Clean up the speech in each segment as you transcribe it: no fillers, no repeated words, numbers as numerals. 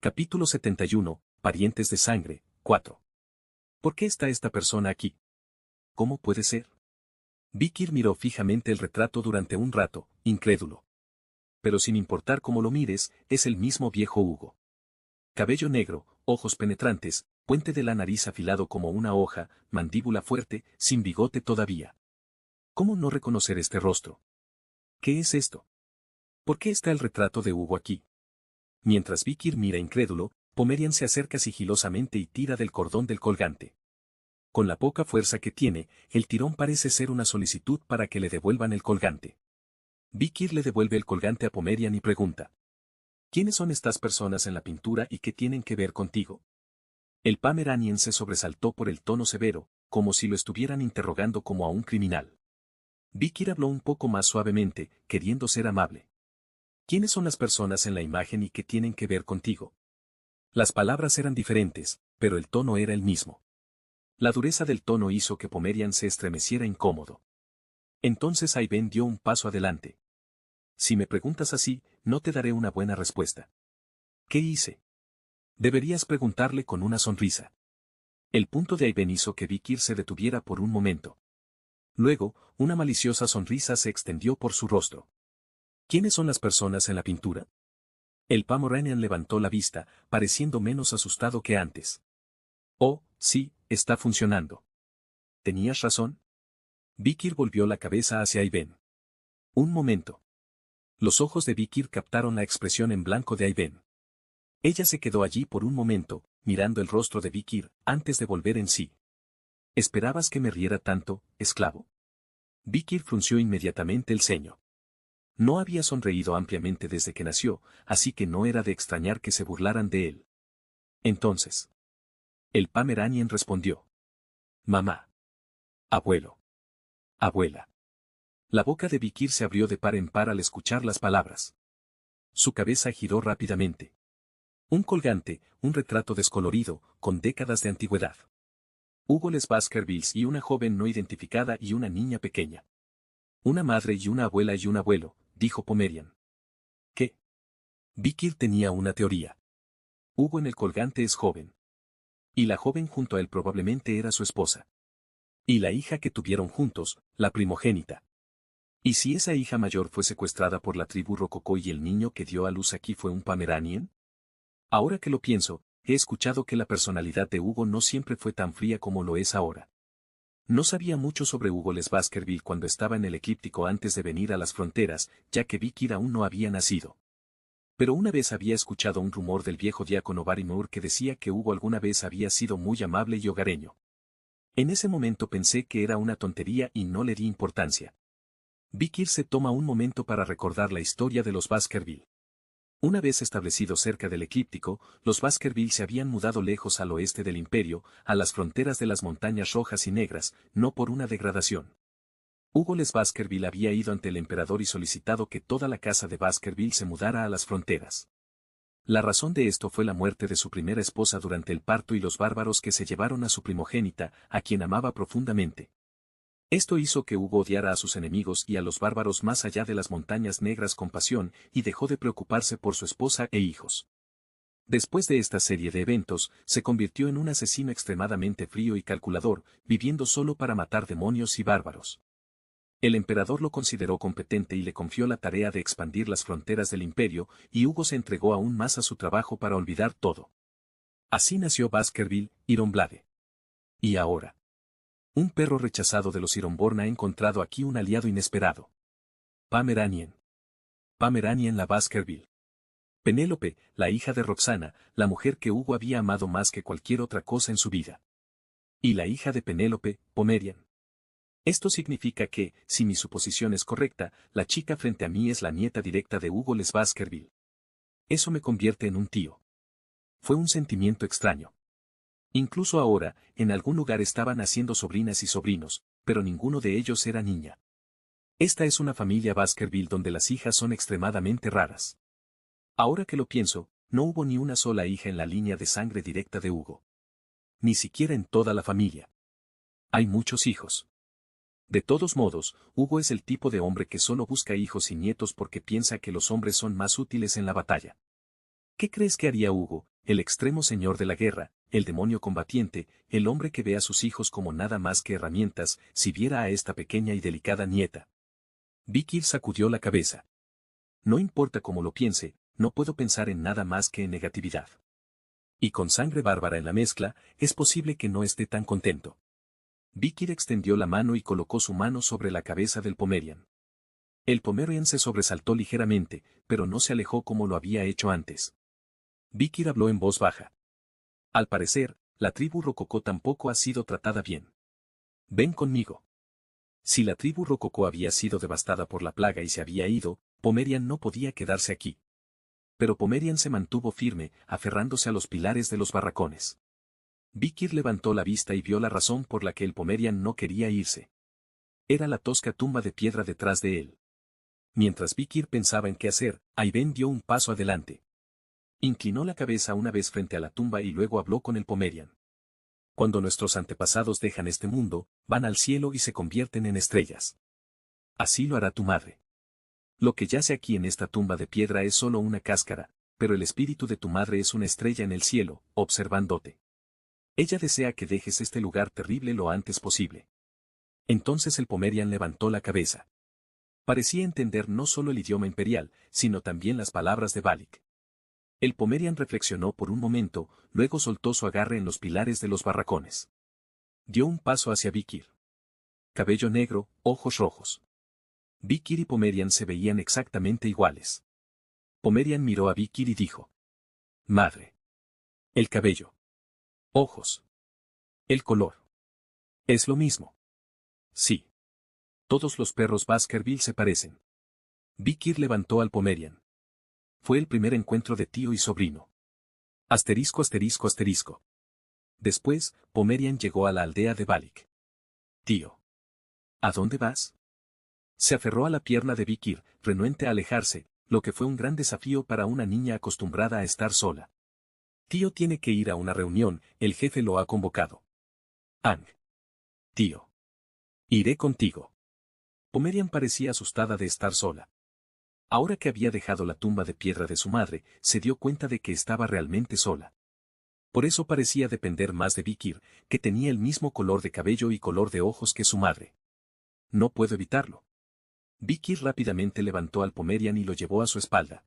Capítulo 71, Parientes de sangre, 4. ¿Por qué está esta persona aquí? ¿Cómo puede ser? Vikir miró fijamente el retrato durante un rato, incrédulo. Pero sin importar cómo lo mires, es el mismo viejo Hugo. Cabello negro, ojos penetrantes, puente de la nariz afilado como una hoja, mandíbula fuerte, sin bigote todavía. ¿Cómo no reconocer este rostro? ¿Qué es esto? ¿Por qué está el retrato de Hugo aquí? Mientras Vikir mira incrédulo, Pomerian se acerca sigilosamente y tira del cordón del colgante. Con la poca fuerza que tiene, el tirón parece ser una solicitud para que le devuelvan el colgante. Vikir le devuelve el colgante a Pomerian y pregunta: ¿quiénes son estas personas en la pintura y qué tienen que ver contigo? El Pomeranian se sobresaltó por el tono severo, como si lo estuvieran interrogando como a un criminal. Vikir habló un poco más suavemente, queriendo ser amable. ¿Quiénes son las personas en la imagen y qué tienen que ver contigo? Las palabras eran diferentes, pero el tono era el mismo. La dureza del tono hizo que Pomerian se estremeciera incómodo. Entonces Ayben dio un paso adelante. Si me preguntas así, no te daré una buena respuesta. ¿Qué hice? Deberías preguntarle con una sonrisa. El punto de Ayben hizo que Vikir se detuviera por un momento. Luego, una maliciosa sonrisa se extendió por su rostro. ¿Quiénes son las personas en la pintura? El Pomeranian levantó la vista, pareciendo menos asustado que antes. Oh, sí, está funcionando. ¿Tenías razón? Vikir volvió la cabeza hacia Ayben. Un momento. Los ojos de Vikir captaron la expresión en blanco de Ayben. Ella se quedó allí por un momento, mirando el rostro de Vikir, antes de volver en sí. ¿Esperabas que me riera tanto, esclavo? Vikir frunció inmediatamente el ceño. No había sonreído ampliamente desde que nació, así que no era de extrañar que se burlaran de él. Entonces. El Pomeranian respondió: mamá. Abuelo. Abuela. La boca de Vikir se abrió de par en par al escuchar las palabras. Su cabeza giró rápidamente. Un colgante, un retrato descolorido, con décadas de antigüedad. Hugo Les Baskervilles y una joven no identificada y una niña pequeña. Una madre y una abuela y un abuelo, dijo Pomerian. ¿Qué? Vikir tenía una teoría. Hugo en el colgante es joven. Y la joven junto a él probablemente era su esposa. Y la hija que tuvieron juntos, la primogénita. ¿Y si esa hija mayor fue secuestrada por la tribu Rococó y el niño que dio a luz aquí fue un Pomeranian? Ahora que lo pienso, he escuchado que la personalidad de Hugo no siempre fue tan fría como lo es ahora. No sabía mucho sobre Hugo Les Baskerville cuando estaba en el eclíptico antes de venir a las fronteras, ya que Vikir aún no había nacido. Pero una vez había escuchado un rumor del viejo diácono Barrymore que decía que Hugo alguna vez había sido muy amable y hogareño. En ese momento pensé que era una tontería y no le di importancia. Vikir se toma un momento para recordar la historia de los Baskerville. Una vez establecidos cerca del eclíptico, los Baskerville se habían mudado lejos al oeste del imperio, a las fronteras de las montañas rojas y negras, no por una degradación. Hugo Les Baskerville había ido ante el emperador y solicitado que toda la casa de Baskerville se mudara a las fronteras. La razón de esto fue la muerte de su primera esposa durante el parto y los bárbaros que se llevaron a su primogénita, a quien amaba profundamente. Esto hizo que Hugo odiara a sus enemigos y a los bárbaros más allá de las montañas negras con pasión, y dejó de preocuparse por su esposa e hijos. Después de esta serie de eventos, se convirtió en un asesino extremadamente frío y calculador, viviendo solo para matar demonios y bárbaros. El emperador lo consideró competente y le confió la tarea de expandir las fronteras del imperio, y Hugo se entregó aún más a su trabajo para olvidar todo. Así nació Baskerville, Ironblade. Y ahora. Un perro rechazado de los Ironborn ha encontrado aquí un aliado inesperado. Pomeranian. Pomeranian la Baskerville. Penélope, la hija de Roxana, la mujer que Hugo había amado más que cualquier otra cosa en su vida. Y la hija de Penélope, Pomerian. Esto significa que, si mi suposición es correcta, la chica frente a mí es la nieta directa de Hugo Les Baskerville. Eso me convierte en un tío. Fue un sentimiento extraño. Incluso ahora, en algún lugar estaban haciendo sobrinas y sobrinos, pero ninguno de ellos era niña. Esta es una familia Baskerville donde las hijas son extremadamente raras. Ahora que lo pienso, no hubo ni una sola hija en la línea de sangre directa de Hugo. Ni siquiera en toda la familia. Hay muchos hijos. De todos modos, Hugo es el tipo de hombre que solo busca hijos y nietos porque piensa que los hombres son más útiles en la batalla. ¿Qué crees que haría Hugo, el extremo señor de la guerra, el demonio combatiente, el hombre que ve a sus hijos como nada más que herramientas, si viera a esta pequeña y delicada nieta? Vicky sacudió la cabeza. No importa cómo lo piense, no puedo pensar en nada más que en negatividad. Y con sangre bárbara en la mezcla, es posible que no esté tan contento. Vicky extendió la mano y colocó su mano sobre la cabeza del Pomerian. El Pomerian se sobresaltó ligeramente, pero no se alejó como lo había hecho antes. Vicky habló en voz baja. Al parecer, la tribu rococó tampoco ha sido tratada bien. Ven conmigo. Si la tribu rococó había sido devastada por la plaga y se había ido, Pomerian no podía quedarse aquí. Pero Pomerian se mantuvo firme, aferrándose a los pilares de los barracones. Vicky levantó la vista y vio la razón por la que el Pomerian no quería irse. Era la tosca tumba de piedra detrás de él. Mientras Vicky pensaba en qué hacer, Aiben dio un paso adelante. Inclinó la cabeza una vez frente a la tumba y luego habló con el Pomerian. Cuando nuestros antepasados dejan este mundo, van al cielo y se convierten en estrellas. Así lo hará tu madre. Lo que yace aquí en esta tumba de piedra es solo una cáscara, pero el espíritu de tu madre es una estrella en el cielo, observándote. Ella desea que dejes este lugar terrible lo antes posible. Entonces el Pomerian levantó la cabeza. Parecía entender no solo el idioma imperial, sino también las palabras de Balik. El Pomerian reflexionó por un momento, luego soltó su agarre en los pilares de los barracones. Dio un paso hacia Vikir. Cabello negro, ojos rojos. Vikir y Pomerian se veían exactamente iguales. Pomerian miró a Vikir y dijo: Madre. El cabello. Ojos. El color. Es lo mismo. Sí. Todos los perros Baskerville se parecen. Vikir levantó al Pomerian. Fue el primer encuentro de tío y sobrino. Asterisco asterisco asterisco. Después, Pomerian llegó a la aldea de Balik. Tío. ¿A dónde vas? Se aferró a la pierna de Vikir, renuente a alejarse, lo que fue un gran desafío para una niña acostumbrada a estar sola. Tío tiene que ir a una reunión, el jefe lo ha convocado. Ang. Tío. Iré contigo. Pomerian parecía asustada de estar sola. Ahora que había dejado la tumba de piedra de su madre, se dio cuenta de que estaba realmente sola. Por eso parecía depender más de Vikir, que tenía el mismo color de cabello y color de ojos que su madre. No puedo evitarlo. Vikir rápidamente levantó al Pomerian y lo llevó a su espalda.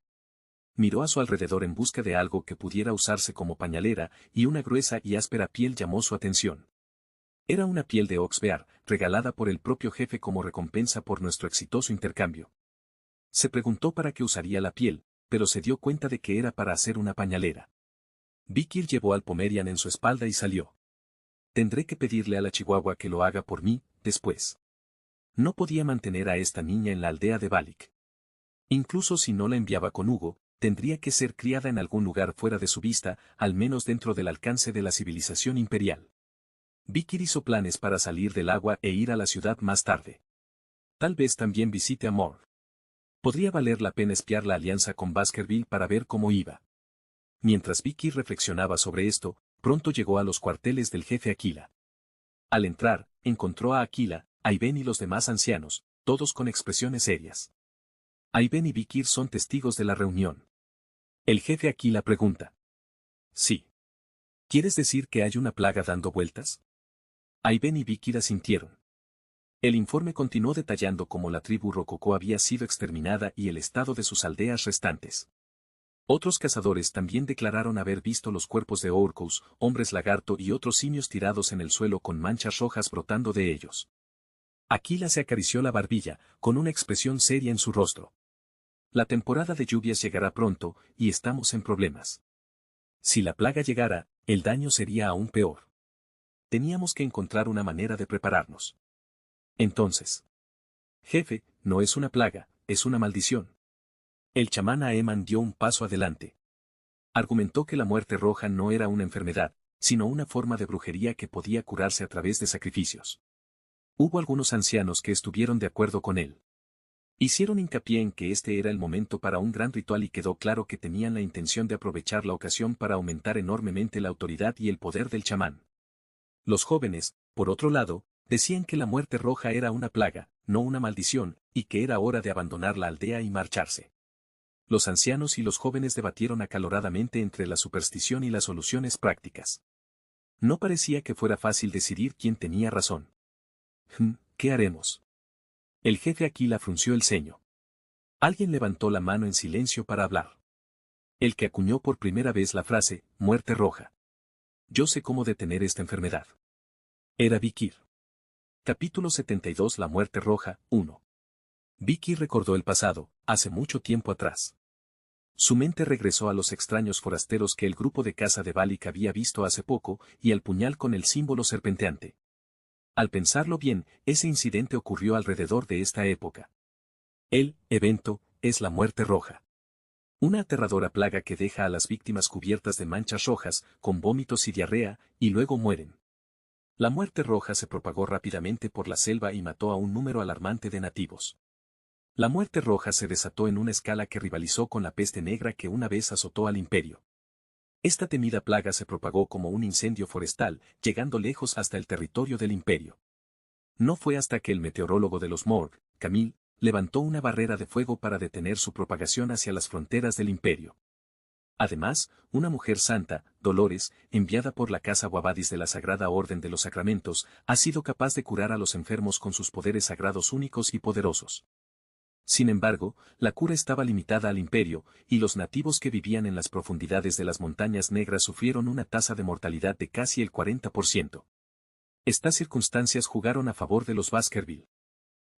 Miró a su alrededor en busca de algo que pudiera usarse como pañalera, y una gruesa y áspera piel llamó su atención. Era una piel de ox bear, regalada por el propio jefe como recompensa por nuestro exitoso intercambio. Se preguntó para qué usaría la piel, pero se dio cuenta de que era para hacer una pañalera. Vikir llevó al Pomerian en su espalda y salió. Tendré que pedirle a la chihuahua que lo haga por mí, después. No podía mantener a esta niña en la aldea de Balik. Incluso si no la enviaba con Hugo, tendría que ser criada en algún lugar fuera de su vista, al menos dentro del alcance de la civilización imperial. Vikir hizo planes para salir del agua e ir a la ciudad más tarde. Tal vez también visite a Morg. Podría valer la pena espiar la alianza con Baskerville para ver cómo iba. Mientras Vikir reflexionaba sobre esto, pronto llegó a los cuarteles del jefe Aquila. Al entrar, encontró a Aquila, Aiben y los demás ancianos, todos con expresiones serias. Aiben y Vikir son testigos de la reunión. El jefe Aquila pregunta. Sí. ¿Quieres decir que hay una plaga dando vueltas? Aiben y Vikir asintieron. El informe continuó detallando cómo la tribu rococó había sido exterminada y el estado de sus aldeas restantes. Otros cazadores también declararon haber visto los cuerpos de orcos, hombres lagarto y otros simios tirados en el suelo con manchas rojas brotando de ellos. Aquila se acarició la barbilla, con una expresión seria en su rostro. La temporada de lluvias llegará pronto, y estamos en problemas. Si la plaga llegara, el daño sería aún peor. Teníamos que encontrar una manera de prepararnos. Entonces. Jefe, no es una plaga, es una maldición. El chamán Aeman dio un paso adelante. Argumentó que la muerte roja no era una enfermedad, sino una forma de brujería que podía curarse a través de sacrificios. Hubo algunos ancianos que estuvieron de acuerdo con él. Hicieron hincapié en que este era el momento para un gran ritual y quedó claro que tenían la intención de aprovechar la ocasión para aumentar enormemente la autoridad y el poder del chamán. Los jóvenes, por otro lado, decían que la muerte roja era una plaga, no una maldición, y que era hora de abandonar la aldea y marcharse. Los ancianos y los jóvenes debatieron acaloradamente entre la superstición y las soluciones prácticas. No parecía que fuera fácil decidir quién tenía razón. ¿Qué haremos? El jefe Aquila frunció el ceño. Alguien levantó la mano en silencio para hablar. El que acuñó por primera vez la frase, muerte roja. Yo sé cómo detener esta enfermedad. Era Vikir. Capítulo 72. La muerte roja, 1. Vikir recordó el pasado, hace mucho tiempo atrás. Su mente regresó a los extraños forasteros que el grupo de caza de Balik había visto hace poco, y al puñal con el símbolo serpenteante. Al pensarlo bien, ese incidente ocurrió alrededor de esta época. El evento es la muerte roja. Una aterradora plaga que deja a las víctimas cubiertas de manchas rojas, con vómitos y diarrea, y luego mueren. La muerte roja se propagó rápidamente por la selva y mató a un número alarmante de nativos. La muerte roja se desató en una escala que rivalizó con la peste negra que una vez azotó al imperio. Esta temida plaga se propagó como un incendio forestal, llegando lejos hasta el territorio del imperio. No fue hasta que el meteorólogo de los Morg, Camille, levantó una barrera de fuego para detener su propagación hacia las fronteras del imperio. Además, una mujer santa, Dolores, enviada por la casa Guabadis de la Sagrada Orden de los Sacramentos, ha sido capaz de curar a los enfermos con sus poderes sagrados únicos y poderosos. Sin embargo, la cura estaba limitada al imperio, y los nativos que vivían en las profundidades de las montañas negras sufrieron una tasa de mortalidad de casi el 40%. Estas circunstancias jugaron a favor de los Baskerville.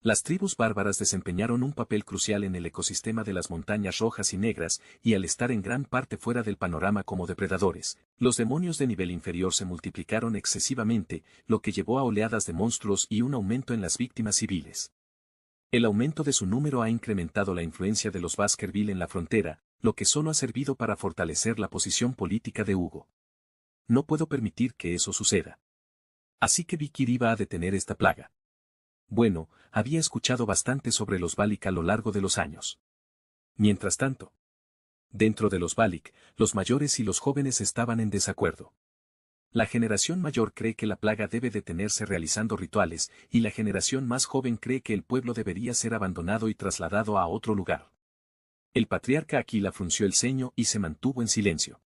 Las tribus bárbaras desempeñaron un papel crucial en el ecosistema de las montañas rojas y negras, y al estar en gran parte fuera del panorama como depredadores, los demonios de nivel inferior se multiplicaron excesivamente, lo que llevó a oleadas de monstruos y un aumento en las víctimas civiles. El aumento de su número ha incrementado la influencia de los Baskerville en la frontera, lo que solo ha servido para fortalecer la posición política de Hugo. No puedo permitir que eso suceda. Así que Vikir iba a detener esta plaga. Bueno, había escuchado bastante sobre los Balik a lo largo de los años. Mientras tanto, dentro de los Balik, los mayores y los jóvenes estaban en desacuerdo. La generación mayor cree que la plaga debe detenerse realizando rituales, y la generación más joven cree que el pueblo debería ser abandonado y trasladado a otro lugar. El patriarca Aquila frunció el ceño y se mantuvo en silencio.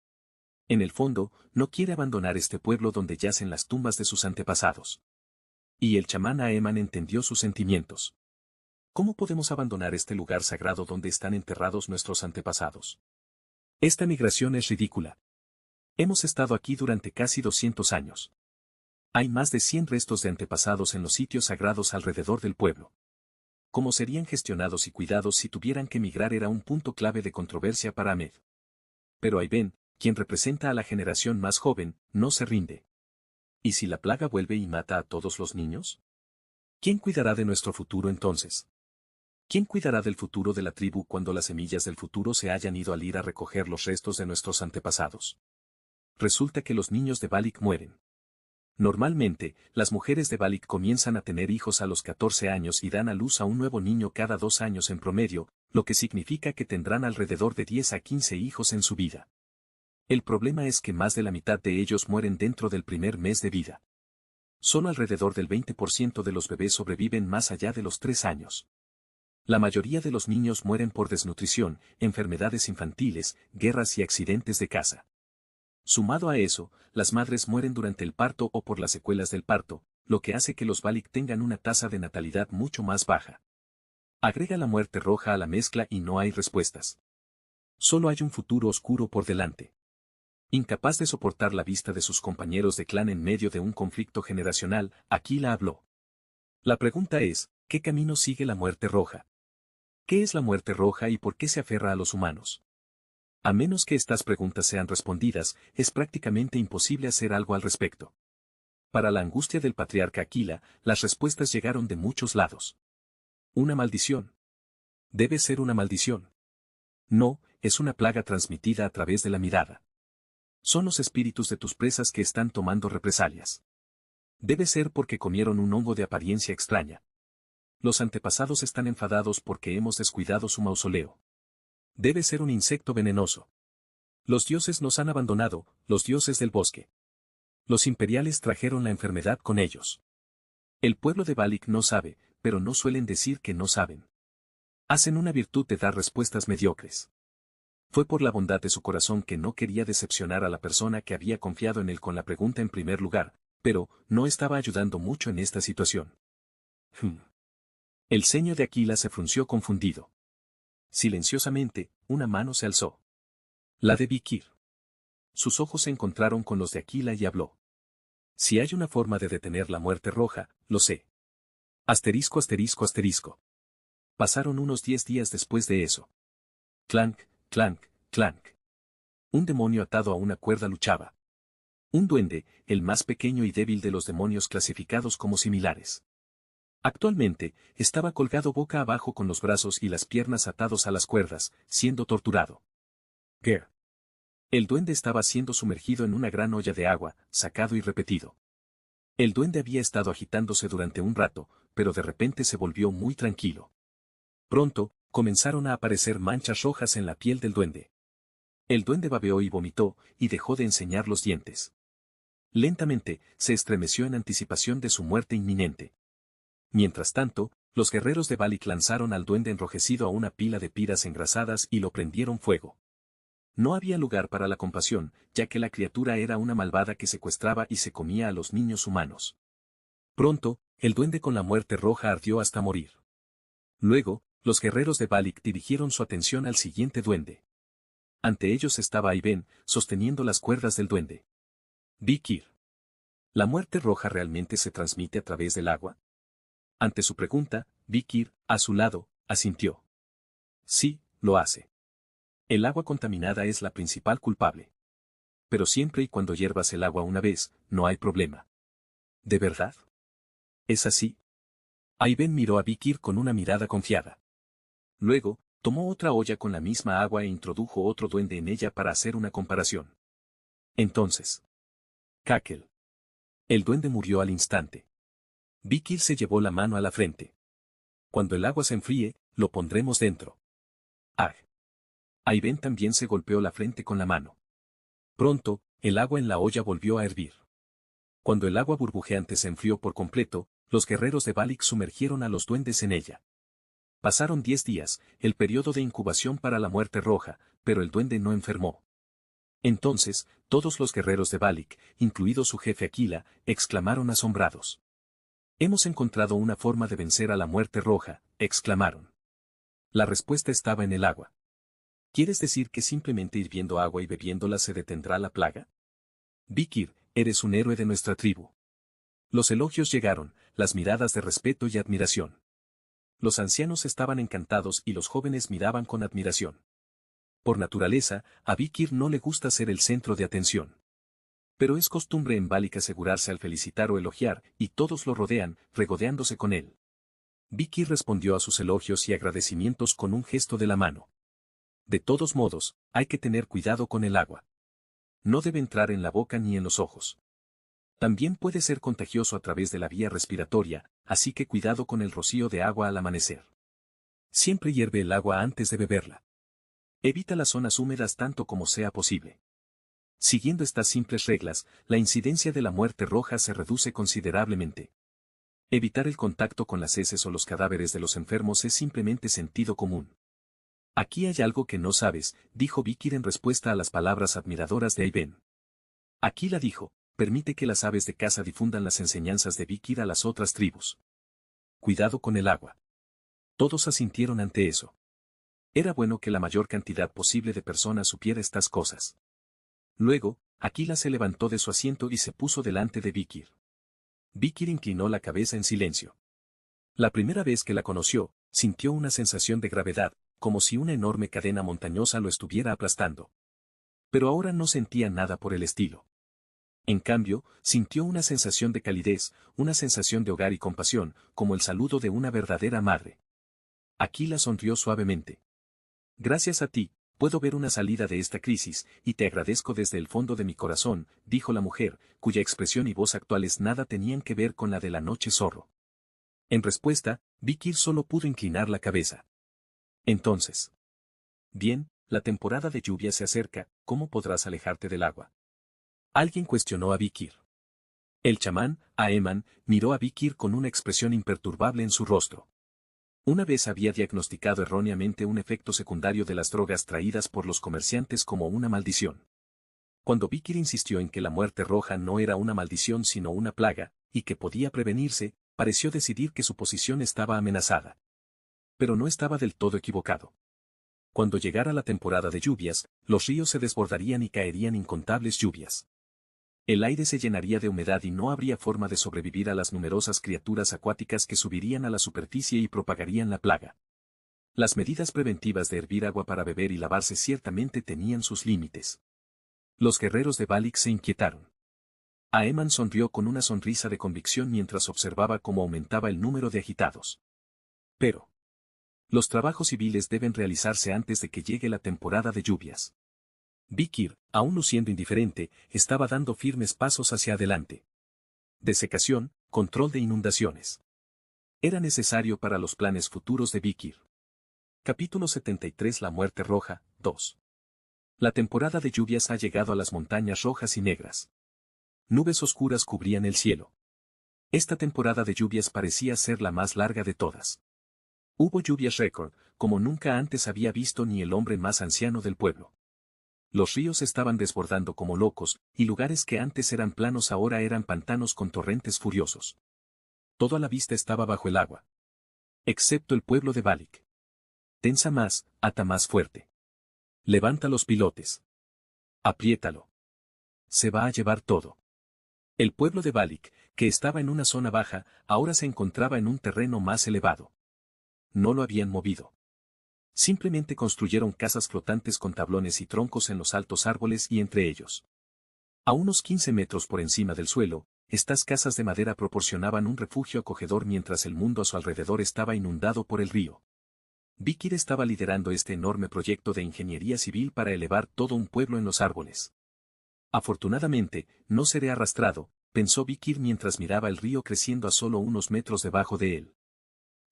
En el fondo, no quiere abandonar este pueblo donde yacen las tumbas de sus antepasados. Y el chamán Aeman entendió sus sentimientos. ¿Cómo podemos abandonar este lugar sagrado donde están enterrados nuestros antepasados? Esta migración es ridícula. Hemos estado aquí durante casi 200 años. Hay más de 100 restos de antepasados en los sitios sagrados alrededor del pueblo. ¿Cómo serían gestionados y cuidados si tuvieran que migrar? Era un punto clave de controversia para Ahmed. Pero Aiben, quien representa a la generación más joven, no se rinde. ¿Y si la plaga vuelve y mata a todos los niños? ¿Quién cuidará de nuestro futuro entonces? ¿Quién cuidará del futuro de la tribu cuando las semillas del futuro se hayan ido al ir a recoger los restos de nuestros antepasados? Resulta que los niños de Balik mueren. Normalmente, las mujeres de Balik comienzan a tener hijos a los 14 años y dan a luz a un nuevo niño cada 2 años en promedio, lo que significa que tendrán alrededor de 10 a 15 hijos en su vida. El problema es que más de la mitad de ellos mueren dentro del primer mes de vida. Solo alrededor del 20% de los bebés sobreviven más allá de los 3 años. La mayoría de los niños mueren por desnutrición, enfermedades infantiles, guerras y accidentes de caza. Sumado a eso, las madres mueren durante el parto o por las secuelas del parto, lo que hace que los Balik tengan una tasa de natalidad mucho más baja. Agrega la muerte roja a la mezcla y no hay respuestas. Solo hay un futuro oscuro por delante. Incapaz de soportar la vista de sus compañeros de clan en medio de un conflicto generacional, Aquila habló. La pregunta es, ¿qué camino sigue la muerte roja? ¿Qué es la muerte roja y por qué se aferra a los humanos? A menos que estas preguntas sean respondidas, es prácticamente imposible hacer algo al respecto. Para la angustia del patriarca Aquila, las respuestas llegaron de muchos lados. Una maldición. Debe ser una maldición. No, es una plaga transmitida a través de la mirada. Son los espíritus de tus presas que están tomando represalias. Debe ser porque comieron un hongo de apariencia extraña. Los antepasados están enfadados porque hemos descuidado su mausoleo. Debe ser un insecto venenoso. Los dioses nos han abandonado, los dioses del bosque. Los imperiales trajeron la enfermedad con ellos. El pueblo de Balik no sabe, pero no suelen decir que no saben. Hacen una virtud de dar respuestas mediocres. Fue por la bondad de su corazón que no quería decepcionar a la persona que había confiado en él con la pregunta en primer lugar, pero no estaba ayudando mucho en esta situación. El ceño de Aquila se frunció confundido. Silenciosamente, una mano se alzó. La de Vikir. Sus ojos se encontraron con los de Aquila y habló. Si hay una forma de detener la muerte roja, lo sé. Asterisco asterisco asterisco. Pasaron unos 10 días después de eso. Clank, clank, clank. Un demonio atado a una cuerda luchaba. Un duende, el más pequeño y débil de los demonios clasificados como similares. Actualmente, estaba colgado boca abajo con los brazos y las piernas atados a las cuerdas, siendo torturado. Ger. El duende estaba siendo sumergido en una gran olla de agua, sacado y repetido. El duende había estado agitándose durante un rato, pero de repente se volvió muy tranquilo. Pronto, comenzaron a aparecer manchas rojas en la piel del duende. El duende babeó y vomitó, y dejó de enseñar los dientes. Lentamente, se estremeció en anticipación de su muerte inminente. Mientras tanto, los guerreros de Balik lanzaron al duende enrojecido a una pila de piras engrasadas y lo prendieron fuego. No había lugar para la compasión, ya que la criatura era una malvada que secuestraba y se comía a los niños humanos. Pronto, el duende con la muerte roja ardió hasta morir. Luego, los guerreros de Balik dirigieron su atención al siguiente duende. Ante ellos estaba Iben, sosteniendo las cuerdas del duende. Vikir. ¿La muerte roja realmente se transmite a través del agua? Ante su pregunta, Vikir, a su lado, asintió. Sí, lo hace. El agua contaminada es la principal culpable. Pero siempre y cuando hiervas el agua una vez, no hay problema. ¿De verdad? ¿Es así? Iben miró a Vikir con una mirada confiada. Luego, tomó otra olla con la misma agua e introdujo otro duende en ella para hacer una comparación. Entonces. Kakel. El duende murió al instante. Vikir se llevó la mano a la frente. Cuando el agua se enfríe, lo pondremos dentro. ¡Ah! Iben también se golpeó la frente con la mano. Pronto, el agua en la olla volvió a hervir. Cuando el agua burbujeante se enfrió por completo, los guerreros de Balik sumergieron a los duendes en ella. Pasaron 10 días, el periodo de incubación para la muerte roja, pero el duende no enfermó. Entonces, todos los guerreros de Balik, incluido su jefe Aquila, exclamaron asombrados. «Hemos encontrado una forma de vencer a la muerte roja», exclamaron. La respuesta estaba en el agua. ¿Quieres decir que simplemente hirviendo agua y bebiéndola se detendrá la plaga? Vikir, eres un héroe de nuestra tribu. Los elogios llegaron, las miradas de respeto y admiración. Los ancianos estaban encantados y los jóvenes miraban con admiración. Por naturaleza, a Vikir no le gusta ser el centro de atención. Pero es costumbre en Balik asegurarse al felicitar o elogiar, y todos lo rodean, regodeándose con él. Vikir respondió a sus elogios y agradecimientos con un gesto de la mano. De todos modos, hay que tener cuidado con el agua. No debe entrar en la boca ni en los ojos. También puede ser contagioso a través de la vía respiratoria, así que cuidado con el rocío de agua al amanecer. Siempre hierve el agua antes de beberla. Evita las zonas húmedas tanto como sea posible. Siguiendo estas simples reglas, la incidencia de la muerte roja se reduce considerablemente. Evitar el contacto con las heces o los cadáveres de los enfermos es simplemente sentido común. Aquí hay algo que no sabes, dijo Vikir en respuesta a las palabras admiradoras de Iben. Aquila dijo, permite que las aves de caza difundan las enseñanzas de Vikir a las otras tribus. Cuidado con el agua. Todos asintieron ante eso. Era bueno que la mayor cantidad posible de personas supiera estas cosas. Luego, Aquila se levantó de su asiento y se puso delante de Vikir. Vikir inclinó la cabeza en silencio. La primera vez que la conoció, sintió una sensación de gravedad, como si una enorme cadena montañosa lo estuviera aplastando. Pero ahora no sentía nada por el estilo. En cambio, sintió una sensación de calidez, una sensación de hogar y compasión, como el saludo de una verdadera madre. Aquila sonrió suavemente. Gracias a ti, puedo ver una salida de esta crisis, y te agradezco desde el fondo de mi corazón, dijo la mujer, cuya expresión y voz actuales nada tenían que ver con la de la noche zorro. En respuesta, Vikir solo pudo inclinar la cabeza. Entonces. Bien, la temporada de lluvia se acerca, ¿cómo podrás alejarte del agua? Alguien cuestionó a Vikir. El chamán, Aeman, miró a Vikir con una expresión imperturbable en su rostro. Una vez había diagnosticado erróneamente un efecto secundario de las drogas traídas por los comerciantes como una maldición. Cuando Vikir insistió en que la muerte roja no era una maldición sino una plaga, y que podía prevenirse, pareció decidir que su posición estaba amenazada. Pero no estaba del todo equivocado. Cuando llegara la temporada de lluvias, los ríos se desbordarían y caerían incontables lluvias. El aire se llenaría de humedad y no habría forma de sobrevivir a las numerosas criaturas acuáticas que subirían a la superficie y propagarían la plaga. Las medidas preventivas de hervir agua para beber y lavarse ciertamente tenían sus límites. Los guerreros de Balik se inquietaron. Aeman sonrió con una sonrisa de convicción mientras observaba cómo aumentaba el número de agitados. Pero los trabajos civiles deben realizarse antes de que llegue la temporada de lluvias. Vikir, aún luciendo indiferente, estaba dando firmes pasos hacia adelante. Desecación, control de inundaciones. Era necesario para los planes futuros de Vikir. Capítulo 73. La muerte roja, 2. La temporada de lluvias ha llegado a las montañas rojas y negras. Nubes oscuras cubrían el cielo. Esta temporada de lluvias parecía ser la más larga de todas. Hubo lluvias récord, como nunca antes había visto ni el hombre más anciano del pueblo. Los ríos estaban desbordando como locos, y lugares que antes eran planos ahora eran pantanos con torrentes furiosos. Todo a la vista estaba bajo el agua. Excepto el pueblo de Balik. Tensa más, ata más fuerte. Levanta los pilotes. Apriétalo. Se va a llevar todo. El pueblo de Balik, que estaba en una zona baja, ahora se encontraba en un terreno más elevado. No lo habían movido. Simplemente construyeron casas flotantes con tablones y troncos en los altos árboles y entre ellos. A unos 15 metros por encima del suelo, estas casas de madera proporcionaban un refugio acogedor mientras el mundo a su alrededor estaba inundado por el río. Vikir estaba liderando este enorme proyecto de ingeniería civil para elevar todo un pueblo en los árboles. Afortunadamente, no seré arrastrado, pensó Vikir mientras miraba el río creciendo a solo unos metros debajo de él.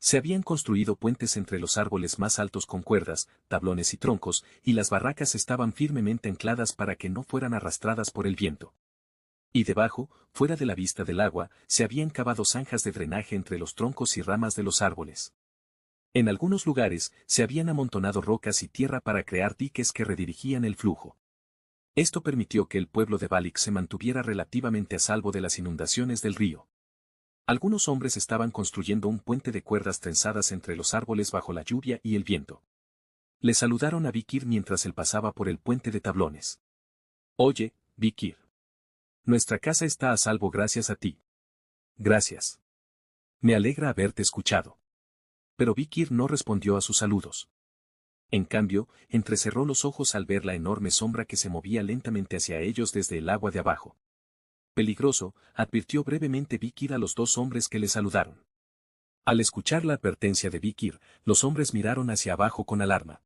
Se habían construido puentes entre los árboles más altos con cuerdas, tablones y troncos, y las barracas estaban firmemente ancladas para que no fueran arrastradas por el viento. Y debajo, fuera de la vista del agua, se habían cavado zanjas de drenaje entre los troncos y ramas de los árboles. En algunos lugares, se habían amontonado rocas y tierra para crear diques que redirigían el flujo. Esto permitió que el pueblo de Balik se mantuviera relativamente a salvo de las inundaciones del río. Algunos hombres estaban construyendo un puente de cuerdas trenzadas entre los árboles bajo la lluvia y el viento. Le saludaron a Vikir mientras él pasaba por el puente de tablones. Oye, Vikir. Nuestra casa está a salvo gracias a ti. Gracias. Me alegra haberte escuchado. Pero Vikir no respondió a sus saludos. En cambio, entrecerró los ojos al ver la enorme sombra que se movía lentamente hacia ellos desde el agua de abajo. Peligroso, advirtió brevemente Vikir a los dos hombres que le saludaron. Al escuchar la advertencia de Vikir, los hombres miraron hacia abajo con alarma.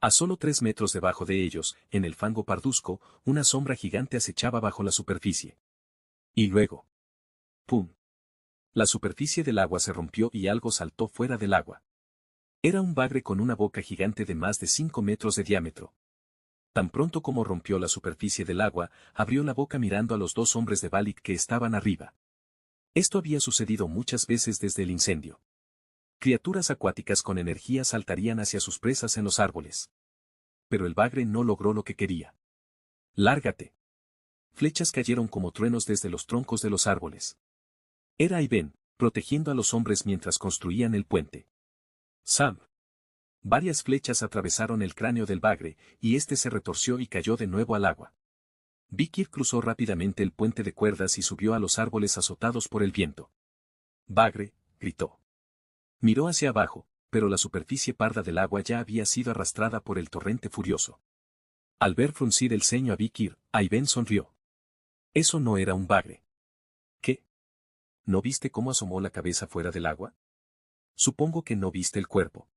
A solo 3 metros debajo de ellos, en el fango parduzco, una sombra gigante acechaba bajo la superficie. Y luego. ¡Pum! La superficie del agua se rompió y algo saltó fuera del agua. Era un bagre con una boca gigante de más de 5 metros de diámetro. Tan pronto como rompió la superficie del agua, abrió la boca mirando a los dos hombres de Balik que estaban arriba. Esto había sucedido muchas veces desde el incendio. Criaturas acuáticas con energía saltarían hacia sus presas en los árboles. Pero el bagre no logró lo que quería. ¡Lárgate! Flechas cayeron como truenos desde los troncos de los árboles. Era Iben, protegiendo a los hombres mientras construían el puente. ¡Sam! Varias flechas atravesaron el cráneo del bagre, y éste se retorció y cayó de nuevo al agua. Vikir cruzó rápidamente el puente de cuerdas y subió a los árboles azotados por el viento. ¡Bagre! Gritó. Miró hacia abajo, pero la superficie parda del agua ya había sido arrastrada por el torrente furioso. Al ver fruncir el ceño a Vikir, Iben sonrió. Eso no era un bagre. ¿Qué? ¿No viste cómo asomó la cabeza fuera del agua? Supongo que no viste el cuerpo.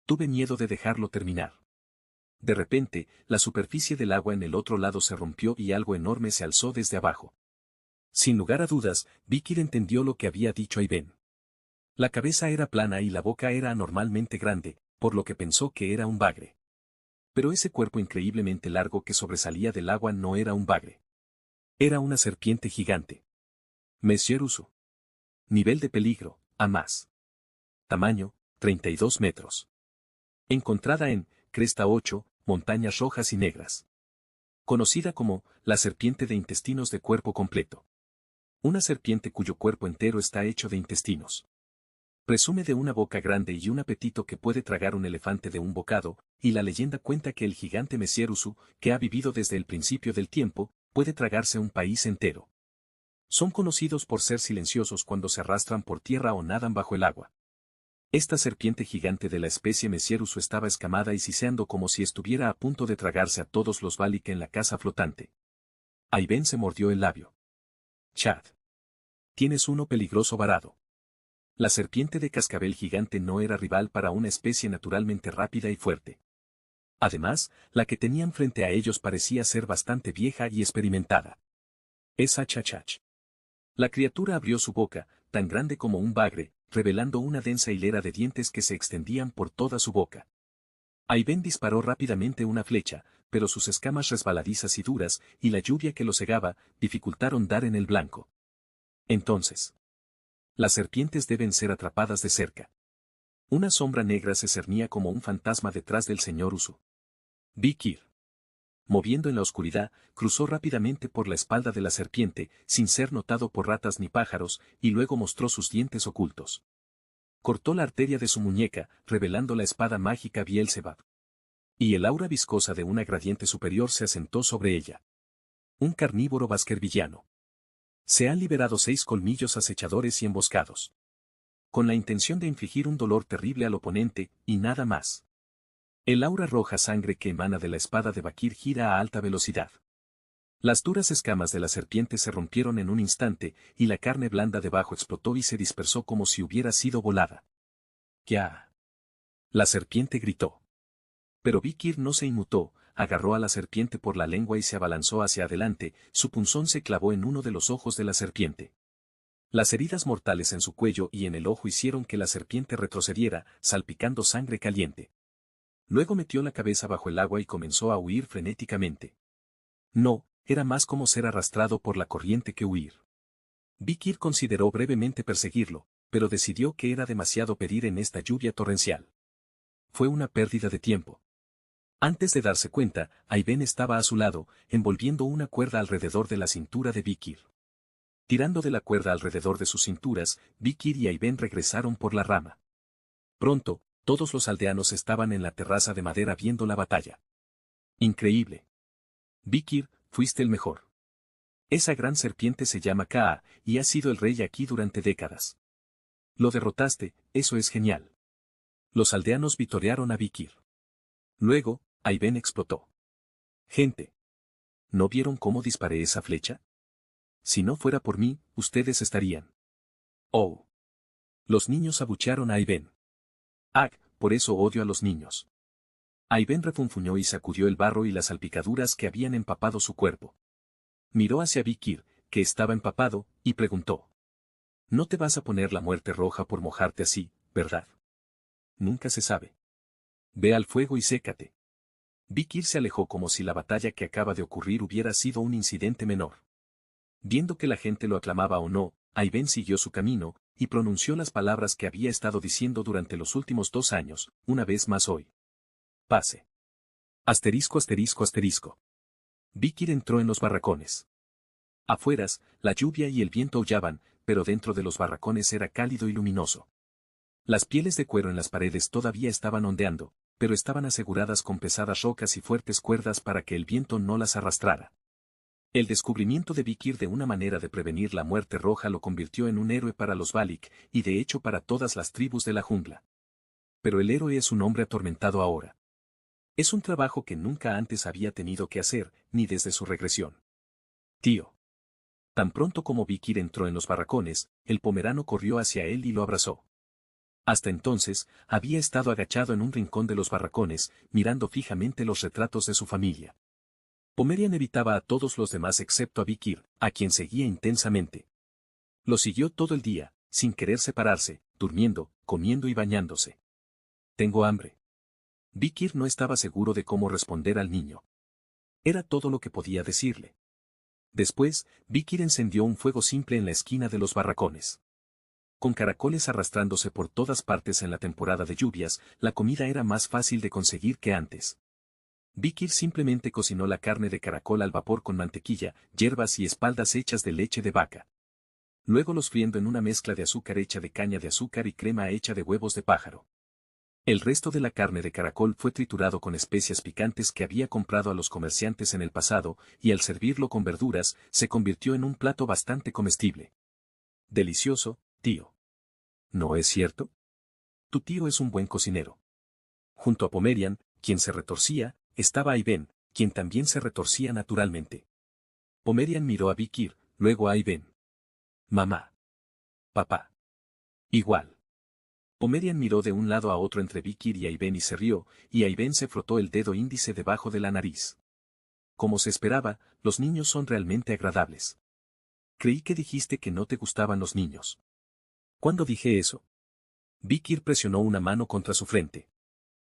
Tuve miedo de dejarlo terminar. De repente, la superficie del agua en el otro lado se rompió y algo enorme se alzó desde abajo. Sin lugar a dudas, Vikir entendió lo que había dicho Iben. La cabeza era plana y la boca era anormalmente grande, por lo que pensó que era un bagre. Pero ese cuerpo increíblemente largo que sobresalía del agua no era un bagre. Era una serpiente gigante. Monsieur Uso. Nivel de peligro, A+. Tamaño, 32 metros. Encontrada en Cresta 8, Montañas Rojas y Negras. Conocida como la serpiente de intestinos de cuerpo completo. Una serpiente cuyo cuerpo entero está hecho de intestinos. Presume de una boca grande y un apetito que puede tragar un elefante de un bocado, y la leyenda cuenta que el gigante Mesierusu, que ha vivido desde el principio del tiempo, puede tragarse un país entero. Son conocidos por ser silenciosos cuando se arrastran por tierra o nadan bajo el agua. Esta serpiente gigante de la especie Mesierusu estaba escamada y siseando como si estuviera a punto de tragarse a todos los Balik en la casa flotante. Aiben se mordió el labio. Chad. Tienes uno peligroso varado. La serpiente de cascabel gigante no era rival para una especie naturalmente rápida y fuerte. Además, la que tenían frente a ellos parecía ser bastante vieja y experimentada. Es Achachach. La criatura abrió su boca, tan grande como un bagre, revelando una densa hilera de dientes que se extendían por toda su boca. Aiben disparó rápidamente una flecha, pero sus escamas resbaladizas y duras, y la lluvia que lo cegaba, dificultaron dar en el blanco. Entonces, las serpientes deben ser atrapadas de cerca. Una sombra negra se cernía como un fantasma detrás del señor Usu. Vikir, moviendo en la oscuridad, cruzó rápidamente por la espalda de la serpiente, sin ser notado por ratas ni pájaros, y luego mostró sus dientes ocultos. Cortó la arteria de su muñeca, revelando la espada mágica Bielzebub. Y el aura viscosa de una gradiente superior se asentó sobre ella. Un carnívoro baskervillano. Se han liberado 6 colmillos acechadores y emboscados. Con la intención de infligir un dolor terrible al oponente, y nada más. El aura roja sangre que emana de la espada de Bakir gira a alta velocidad. Las duras escamas de la serpiente se rompieron en un instante, y la carne blanda debajo explotó y se dispersó como si hubiera sido volada. ¡Ya! La serpiente gritó. Pero Vikir no se inmutó, agarró a la serpiente por la lengua y se abalanzó hacia adelante, su punzón se clavó en uno de los ojos de la serpiente. Las heridas mortales en su cuello y en el ojo hicieron que la serpiente retrocediera, salpicando sangre caliente. Luego metió la cabeza bajo el agua y comenzó a huir frenéticamente. No, era más como ser arrastrado por la corriente que huir. Vikir consideró brevemente perseguirlo, pero decidió que era demasiado pedir en esta lluvia torrencial. Fue una pérdida de tiempo. Antes de darse cuenta, Aiben estaba a su lado, envolviendo una cuerda alrededor de la cintura de Vikir. Tirando de la cuerda alrededor de sus cinturas, Vikir y Aiben regresaron por la rama. Pronto, todos los aldeanos estaban en la terraza de madera viendo la batalla. Increíble. Vikir, fuiste el mejor. Esa gran serpiente se llama Kaa, y ha sido el rey aquí durante décadas. Lo derrotaste, eso es genial. Los aldeanos vitorearon a Vikir. Luego, Aiben explotó. Gente. ¿No vieron cómo disparé esa flecha? Si no fuera por mí, ustedes estarían. Oh. Los niños abuchearon a Aiben. Por eso odio a los niños. Aiben refunfuñó y sacudió el barro y las salpicaduras que habían empapado su cuerpo. Miró hacia Vikir, que estaba empapado, y preguntó. No te vas a poner la muerte roja por mojarte así, ¿verdad? Nunca se sabe. Ve al fuego y sécate. Vikir se alejó como si la batalla que acaba de ocurrir hubiera sido un incidente menor. Viendo que la gente lo aclamaba o no, Aiben siguió su camino, y pronunció las palabras que había estado diciendo durante los últimos 2 años, una vez más hoy. Pase. Asterisco asterisco asterisco. Vikir entró en los barracones. Afueras, la lluvia y el viento aullaban, pero dentro de los barracones era cálido y luminoso. Las pieles de cuero en las paredes todavía estaban ondeando, pero estaban aseguradas con pesadas rocas y fuertes cuerdas para que el viento no las arrastrara. El descubrimiento de Vikir de una manera de prevenir la muerte roja lo convirtió en un héroe para los Balik, y de hecho para todas las tribus de la jungla. Pero el héroe es un hombre atormentado ahora. Es un trabajo que nunca antes había tenido que hacer, ni desde su regresión. Tío. Tan pronto como Vikir entró en los barracones, el pomerano corrió hacia él y lo abrazó. Hasta entonces, había estado agachado en un rincón de los barracones, mirando fijamente los retratos de su familia. Pomerian evitaba a todos los demás excepto a Vikir, a quien seguía intensamente. Lo siguió todo el día, sin querer separarse, durmiendo, comiendo y bañándose. Tengo hambre. Vikir no estaba seguro de cómo responder al niño. Era todo lo que podía decirle. Después, Vikir encendió un fuego simple en la esquina de los barracones. Con caracoles arrastrándose por todas partes en la temporada de lluvias, la comida era más fácil de conseguir que antes. Vikir simplemente cocinó la carne de caracol al vapor con mantequilla, hierbas y espaldas hechas de leche de vaca. Luego los friendo en una mezcla de azúcar hecha de caña de azúcar y crema hecha de huevos de pájaro. El resto de la carne de caracol fue triturado con especias picantes que había comprado a los comerciantes en el pasado, y al servirlo con verduras, se convirtió en un plato bastante comestible. Delicioso, tío. ¿No es cierto? Tu tío es un buen cocinero. Junto a Pomerian, quien se retorcía, estaba Ayben, quien también se retorcía naturalmente. Pomerian miró a Vikir, luego a Ayben. Mamá. Papá. Igual. Pomerian miró de un lado a otro entre Vikir y Ayben y se rió, y Ayben se frotó el dedo índice debajo de la nariz. Como se esperaba, los niños son realmente agradables. Creí que dijiste que no te gustaban los niños. ¿Cuándo dije eso? Vikir presionó una mano contra su frente.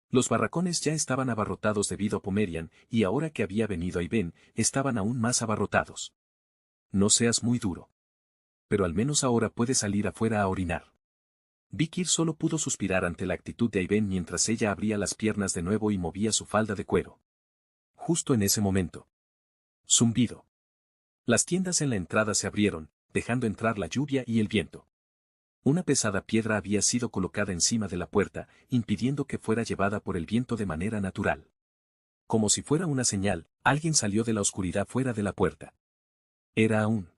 Los barracones ya estaban abarrotados debido a Pomerian, y ahora que había venido Ayben, estaban aún más abarrotados. No seas muy duro. Pero al menos ahora puedes salir afuera a orinar. Vikir solo pudo suspirar ante la actitud de Ayben mientras ella abría las piernas de nuevo y movía su falda de cuero. Justo en ese momento. Zumbido. Las tiendas en la entrada se abrieron, dejando entrar la lluvia y el viento. Una pesada piedra había sido colocada encima de la puerta, impidiendo que fuera llevada por el viento de manera natural. Como si fuera una señal, alguien salió de la oscuridad fuera de la puerta. Era aún.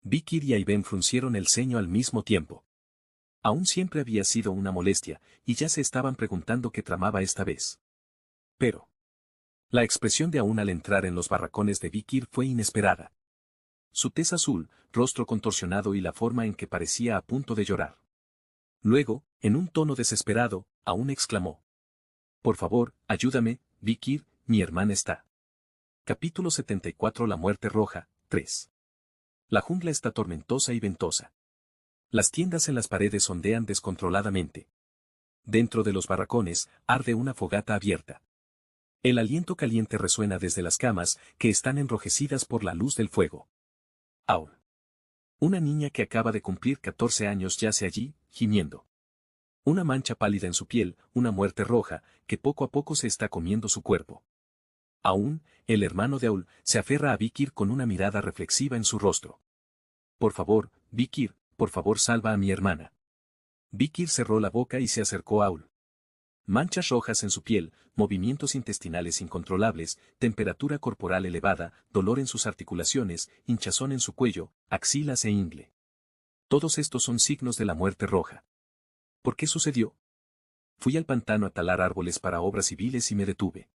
Vikir y Ayben fruncieron el ceño al mismo tiempo. Aún siempre había sido una molestia, y ya se estaban preguntando qué tramaba esta vez. Pero la expresión de Aún al entrar en los barracones de Vikir fue inesperada. Su tez azul, rostro contorsionado y la forma en que parecía a punto de llorar. Luego, en un tono desesperado, Aún exclamó. Por favor, ayúdame, Vikir, mi hermana está. Capítulo 74 La muerte roja, 3. La jungla está tormentosa y ventosa. Las tiendas en las paredes ondean descontroladamente. Dentro de los barracones, arde una fogata abierta. El aliento caliente resuena desde las camas, que están enrojecidas por la luz del fuego. Aún. Una niña que acaba de cumplir 14 años yace allí, gimiendo. Una mancha pálida en su piel, una muerte roja, que poco a poco se está comiendo su cuerpo. Aún, el hermano de Aul, se aferra a Vikir con una mirada reflexiva en su rostro. Por favor, Vikir, por favor salva a mi hermana. Vikir cerró la boca y se acercó a Aul. Manchas rojas en su piel, movimientos intestinales incontrolables, temperatura corporal elevada, dolor en sus articulaciones, hinchazón en su cuello, axilas e ingle. Todos estos son signos de la muerte roja. ¿Por qué sucedió? Fui al pantano a talar árboles para obras civiles y me detuve.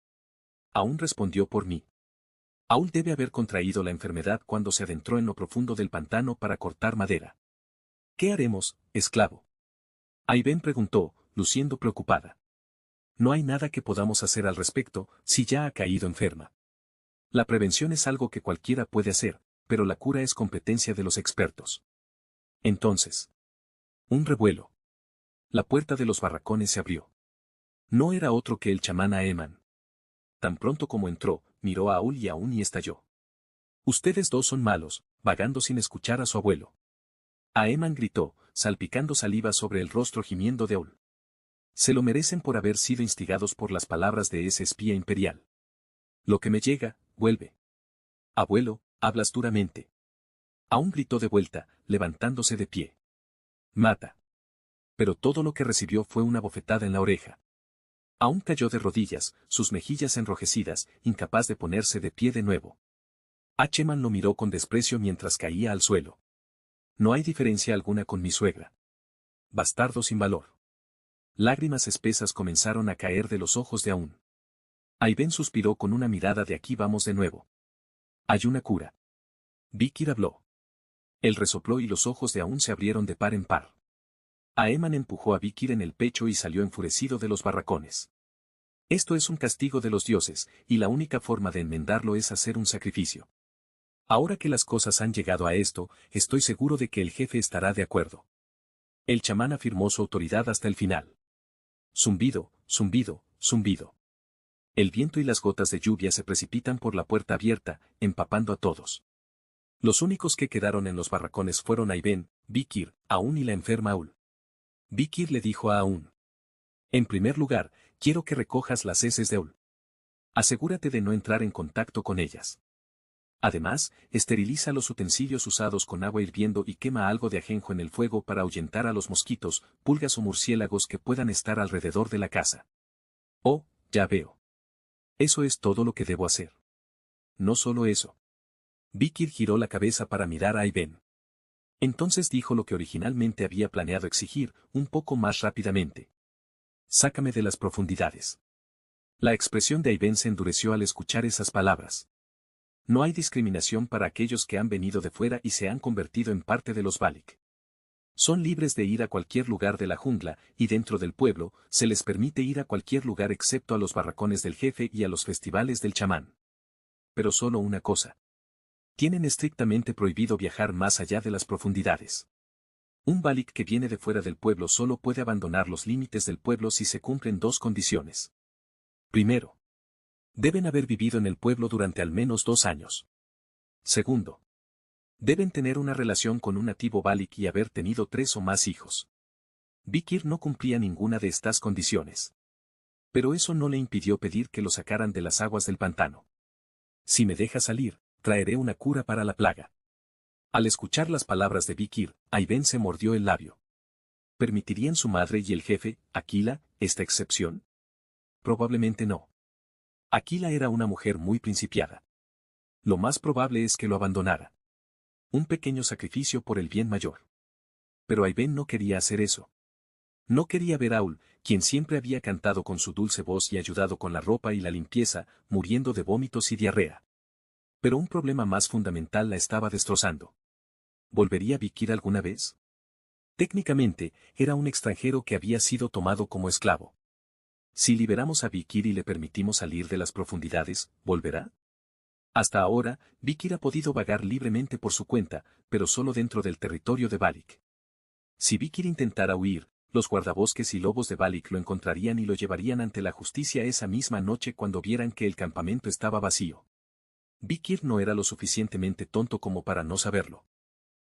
Aún respondió por mí. Aul debe haber contraído la enfermedad cuando se adentró en lo profundo del pantano para cortar madera. ¿Qué haremos, esclavo? Ayben preguntó, luciendo preocupada. No hay nada que podamos hacer al respecto, si ya ha caído enferma. La prevención es algo que cualquiera puede hacer, pero la cura es competencia de los expertos. Entonces. Un revuelo. La puerta de los barracones se abrió. No era otro que el chamán Aeman. Tan pronto como entró, miró a Aul y Aún y estalló. Ustedes dos son malos, vagando sin escuchar a su abuelo. Aeman gritó, salpicando saliva sobre el rostro gimiendo de Aul. Se lo merecen por haber sido instigados por las palabras de ese espía imperial. Lo que me llega, vuelve. Abuelo, hablas duramente. Aún gritó de vuelta, levantándose de pie. Mata. Pero todo lo que recibió fue una bofetada en la oreja. Aún cayó de rodillas, sus mejillas enrojecidas, incapaz de ponerse de pie de nuevo. Hacheman lo miró con desprecio mientras caía al suelo. No hay diferencia alguna con mi suegra. Bastardo sin valor. Lágrimas espesas comenzaron a caer de los ojos de Aún. Ayben suspiró con una mirada de aquí vamos de nuevo. Hay una cura. Vikir habló. Él resopló y los ojos de Aún se abrieron de par en par. Aeman empujó a Vikir en el pecho y salió enfurecido de los barracones. Esto es un castigo de los dioses, y la única forma de enmendarlo es hacer un sacrificio. Ahora que las cosas han llegado a esto, estoy seguro de que el jefe estará de acuerdo. El chamán afirmó su autoridad hasta el final. Zumbido, zumbido, zumbido. El viento y las gotas de lluvia se precipitan por la puerta abierta, empapando a todos. Los únicos que quedaron en los barracones fueron Ayben, Vikir, Aun y la enferma Aul. Vikir le dijo a Aun: en primer lugar, quiero que recojas las heces de Aul. Asegúrate de no entrar en contacto con ellas. Además, esteriliza los utensilios usados con agua hirviendo y quema algo de ajenjo en el fuego para ahuyentar a los mosquitos, pulgas o murciélagos que puedan estar alrededor de la casa. Oh, ya veo. Eso es todo lo que debo hacer. No solo eso. Vikir giró la cabeza para mirar a Ayben. Entonces dijo lo que originalmente había planeado exigir, un poco más rápidamente. Sácame de las profundidades. La expresión de Ayben se endureció al escuchar esas palabras. No hay discriminación para aquellos que han venido de fuera y se han convertido en parte de los Valak. Son libres de ir a cualquier lugar de la jungla, y dentro del pueblo, se les permite ir a cualquier lugar excepto a los barracones del jefe y a los festivales del chamán. Pero solo una cosa. Tienen estrictamente prohibido viajar más allá de las profundidades. Un Valak que viene de fuera del pueblo solo puede abandonar los límites del pueblo si se cumplen dos condiciones. Primero, deben haber vivido en el pueblo durante al menos 2 años. Segundo, deben tener una relación con un nativo Valak y haber tenido 3 o más hijos. Vikir no cumplía ninguna de estas condiciones. Pero eso no le impidió pedir que lo sacaran de las aguas del pantano. Si me deja salir, traeré una cura para la plaga. Al escuchar las palabras de Vikir, Ayben se mordió el labio. ¿Permitirían su madre y el jefe, Aquila, esta excepción? Probablemente no. Aquila era una mujer muy principiada. Lo más probable es que lo abandonara. Un pequeño sacrificio por el bien mayor. Pero Ayben no quería hacer eso. No quería ver a Aul, quien siempre había cantado con su dulce voz y ayudado con la ropa y la limpieza, muriendo de vómitos y diarrea. Pero un problema más fundamental la estaba destrozando. ¿Volvería Vikir alguna vez? Técnicamente, era un extranjero que había sido tomado como esclavo. Si liberamos a Vikir y le permitimos salir de las profundidades, ¿volverá? Hasta ahora, Vikir ha podido vagar libremente por su cuenta, pero solo dentro del territorio de Valak. Si Vikir intentara huir, los guardabosques y lobos de Valak lo encontrarían y lo llevarían ante la justicia esa misma noche cuando vieran que el campamento estaba vacío. Vikir no era lo suficientemente tonto como para no saberlo.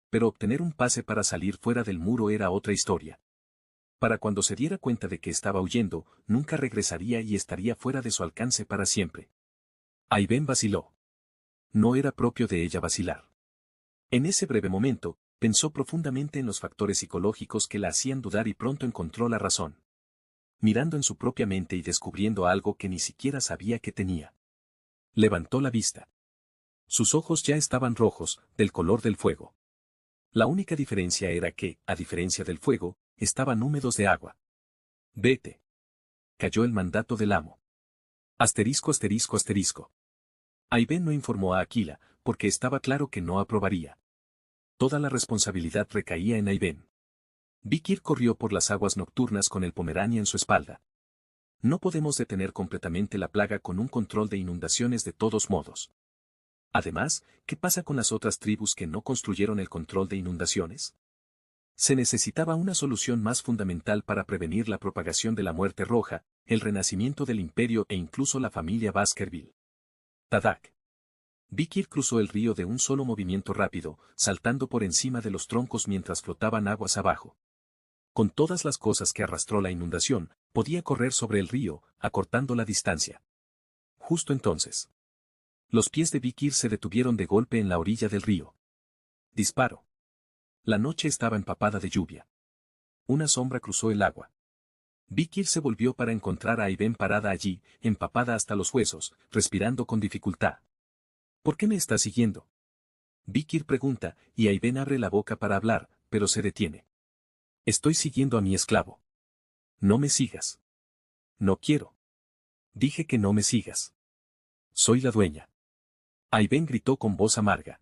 Pero obtener un pase para salir fuera del muro era otra historia. Para cuando se diera cuenta de que estaba huyendo, nunca regresaría y estaría fuera de su alcance para siempre. Ayben vaciló. No era propio de ella vacilar. En ese breve momento, pensó profundamente en los factores psicológicos que la hacían dudar y pronto encontró la razón. Mirando en su propia mente y descubriendo algo que ni siquiera sabía que tenía. Levantó la vista. Sus ojos ya estaban rojos, del color del fuego. La única diferencia era que, a diferencia del fuego, estaban húmedos de agua. Vete. Cayó el mandato del amo. Asterisco asterisco asterisco. Ayben no informó a Aquila, porque estaba claro que no aprobaría. Toda la responsabilidad recaía en Ayben. Vikir corrió por las aguas nocturnas con el Pomerania en su espalda. No podemos detener completamente la plaga con un control de inundaciones de todos modos. Además, ¿qué pasa con las otras tribus que no construyeron el control de inundaciones? Se necesitaba una solución más fundamental para prevenir la propagación de la muerte roja, el renacimiento del imperio e incluso la familia Baskerville. Tadak. Vikir cruzó el río de un solo movimiento rápido, saltando por encima de los troncos mientras flotaban aguas abajo. Con todas las cosas que arrastró la inundación, podía correr sobre el río, acortando la distancia. Justo entonces, los pies de Vikir se detuvieron de golpe en la orilla del río. Disparo. La noche estaba empapada de lluvia. Una sombra cruzó el agua. Vikir se volvió para encontrar a Ayben parada allí, empapada hasta los huesos, respirando con dificultad. ¿Por qué me está siguiendo? Vikir pregunta, y Ayben abre la boca para hablar, pero se detiene. Estoy siguiendo a mi esclavo. No me sigas. No quiero. Dije que no me sigas. Soy la dueña. Ayben gritó con voz amarga.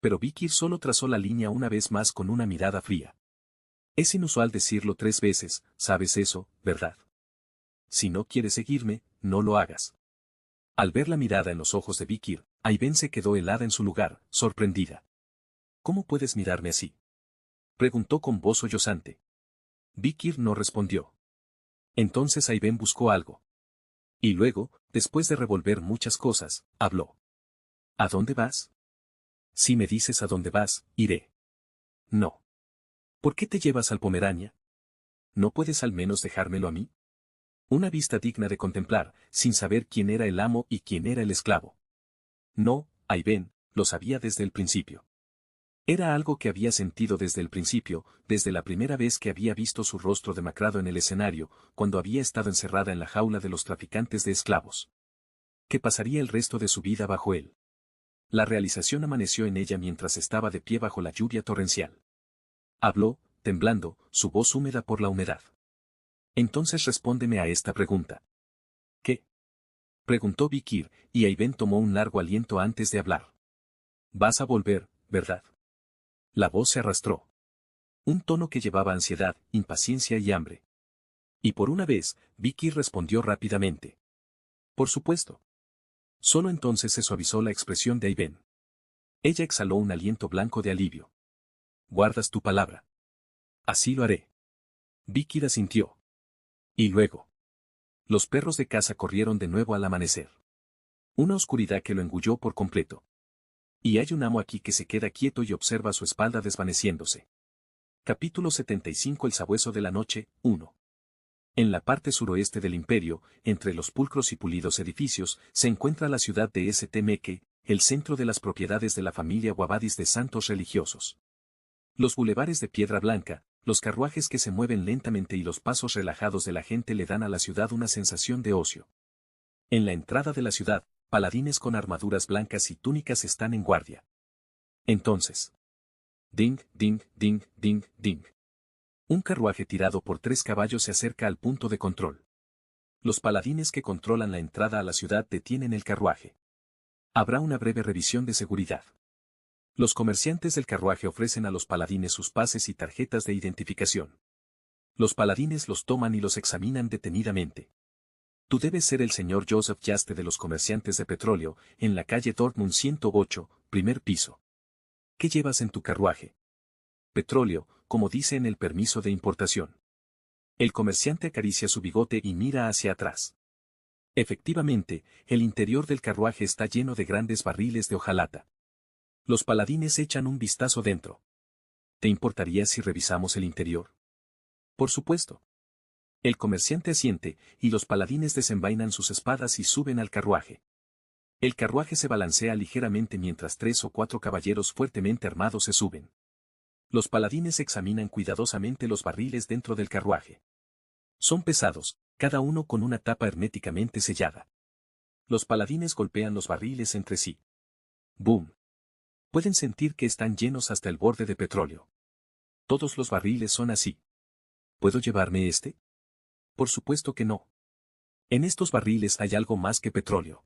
Pero Vikir solo trazó la línea una vez más con una mirada fría. Es inusual decirlo 3 veces, sabes eso, ¿verdad? Si no quieres seguirme, no lo hagas. Al ver la mirada en los ojos de Vikir, Ayben se quedó helada en su lugar, sorprendida. ¿Cómo puedes mirarme así? Preguntó con voz sollozante. Vikir no respondió. Entonces Ayben buscó algo. Y luego, después de revolver muchas cosas, habló. ¿A dónde vas? Si me dices a dónde vas, iré. No. ¿Por qué te llevas al Pomerania? ¿No puedes al menos dejármelo a mí? Una vista digna de contemplar, sin saber quién era el amo y quién era el esclavo. No, Ayben, lo sabía desde el principio. Era algo que había sentido desde el principio, desde la primera vez que había visto su rostro demacrado en el escenario, cuando había estado encerrada en la jaula de los traficantes de esclavos. Que pasaría el resto de su vida bajo él. La realización amaneció en ella mientras estaba de pie bajo la lluvia torrencial. Habló, temblando, su voz húmeda por la humedad. Entonces respóndeme a esta pregunta. ¿Qué? Preguntó Vikir, y Ayben tomó un largo aliento antes de hablar. Vas a volver, ¿verdad? La voz se arrastró. Un tono que llevaba ansiedad, impaciencia y hambre. Y por una vez, Vikir respondió rápidamente. Por supuesto. Solo entonces se suavizó la expresión de Ayben. Ella exhaló un aliento blanco de alivio. Guardas tu palabra. Así lo haré. Vikir asintió. Y luego. Los perros de caza corrieron de nuevo al amanecer. Una oscuridad que lo engulló por completo. Y hay un amo aquí que se queda quieto y observa su espalda desvaneciéndose. Capítulo 75. El sabueso de la noche, 1. En la parte suroeste del imperio, entre los pulcros y pulidos edificios, se encuentra la ciudad de St. el centro de las propiedades de la familia Guabadis de santos religiosos. Los bulevares de piedra blanca, los carruajes que se mueven lentamente y los pasos relajados de la gente le dan a la ciudad una sensación de ocio. En la entrada de la ciudad, paladines con armaduras blancas y túnicas están en guardia. Entonces. Ding, ding, ding, ding, ding. Un carruaje tirado por 3 caballos se acerca al punto de control. Los paladines que controlan la entrada a la ciudad detienen el carruaje. Habrá una breve revisión de seguridad. Los comerciantes del carruaje ofrecen a los paladines sus pases y tarjetas de identificación. Los paladines los toman y los examinan detenidamente. Tú debes ser el señor Joseph Yaste de los comerciantes de petróleo, en la calle Dortmund 108, primer piso. ¿Qué llevas en tu carruaje? Petróleo, como dice en el permiso de importación. El comerciante acaricia su bigote y mira hacia atrás. Efectivamente, el interior del carruaje está lleno de grandes barriles de hojalata. Los paladines echan un vistazo dentro. ¿Te importaría si revisamos el interior? Por supuesto. El comerciante asiente, y los paladines desenvainan sus espadas y suben al carruaje. El carruaje se balancea ligeramente mientras 3 o 4 caballeros fuertemente armados se suben. Los paladines examinan cuidadosamente los barriles dentro del carruaje. Son pesados, cada uno con una tapa herméticamente sellada. Los paladines golpean los barriles entre sí. ¡Boom! Pueden sentir que están llenos hasta el borde de petróleo. Todos los barriles son así. ¿Puedo llevarme este? Por supuesto que no. En estos barriles hay algo más que petróleo.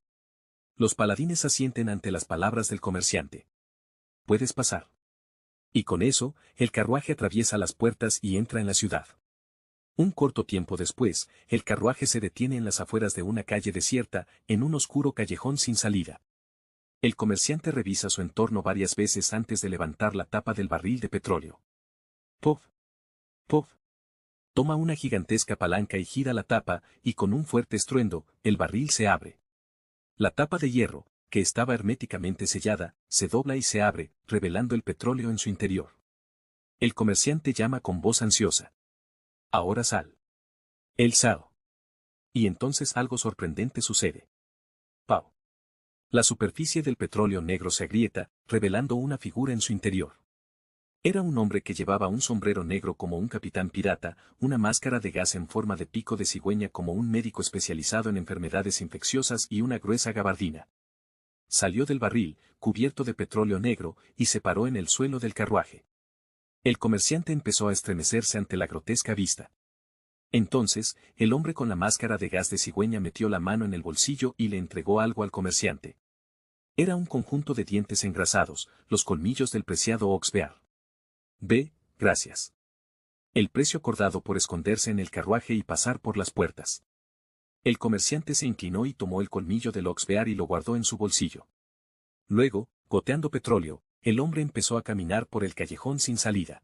Los paladines asienten ante las palabras del comerciante. Puedes pasar. Y con eso, el carruaje atraviesa las puertas y entra en la ciudad. Un corto tiempo después, el carruaje se detiene en las afueras de una calle desierta, en un oscuro callejón sin salida. El comerciante revisa su entorno varias veces antes de levantar la tapa del barril de petróleo. ¡Pof! ¡Pof! Toma una gigantesca palanca y gira la tapa, y con un fuerte estruendo, el barril se abre. La tapa de hierro, que estaba herméticamente sellada, se dobla y se abre, revelando el petróleo en su interior. El comerciante llama con voz ansiosa. Ahora sal. Él sal. Y entonces algo sorprendente sucede. ¡Pau! La superficie del petróleo negro se agrieta, revelando una figura en su interior. Era un hombre que llevaba un sombrero negro como un capitán pirata, una máscara de gas en forma de pico de cigüeña como un médico especializado en enfermedades infecciosas y una gruesa gabardina. Salió del barril, cubierto de petróleo negro, y se paró en el suelo del carruaje. El comerciante empezó a estremecerse ante la grotesca vista. Entonces, el hombre con la máscara de gas de cigüeña metió la mano en el bolsillo y le entregó algo al comerciante. Era un conjunto de dientes engrasados, los colmillos del preciado Oxbear. Gracias. El precio acordado por esconderse en el carruaje y pasar por las puertas. El comerciante se inclinó y tomó el colmillo del Oxbear y lo guardó en su bolsillo. Luego, goteando petróleo, el hombre empezó a caminar por el callejón sin salida.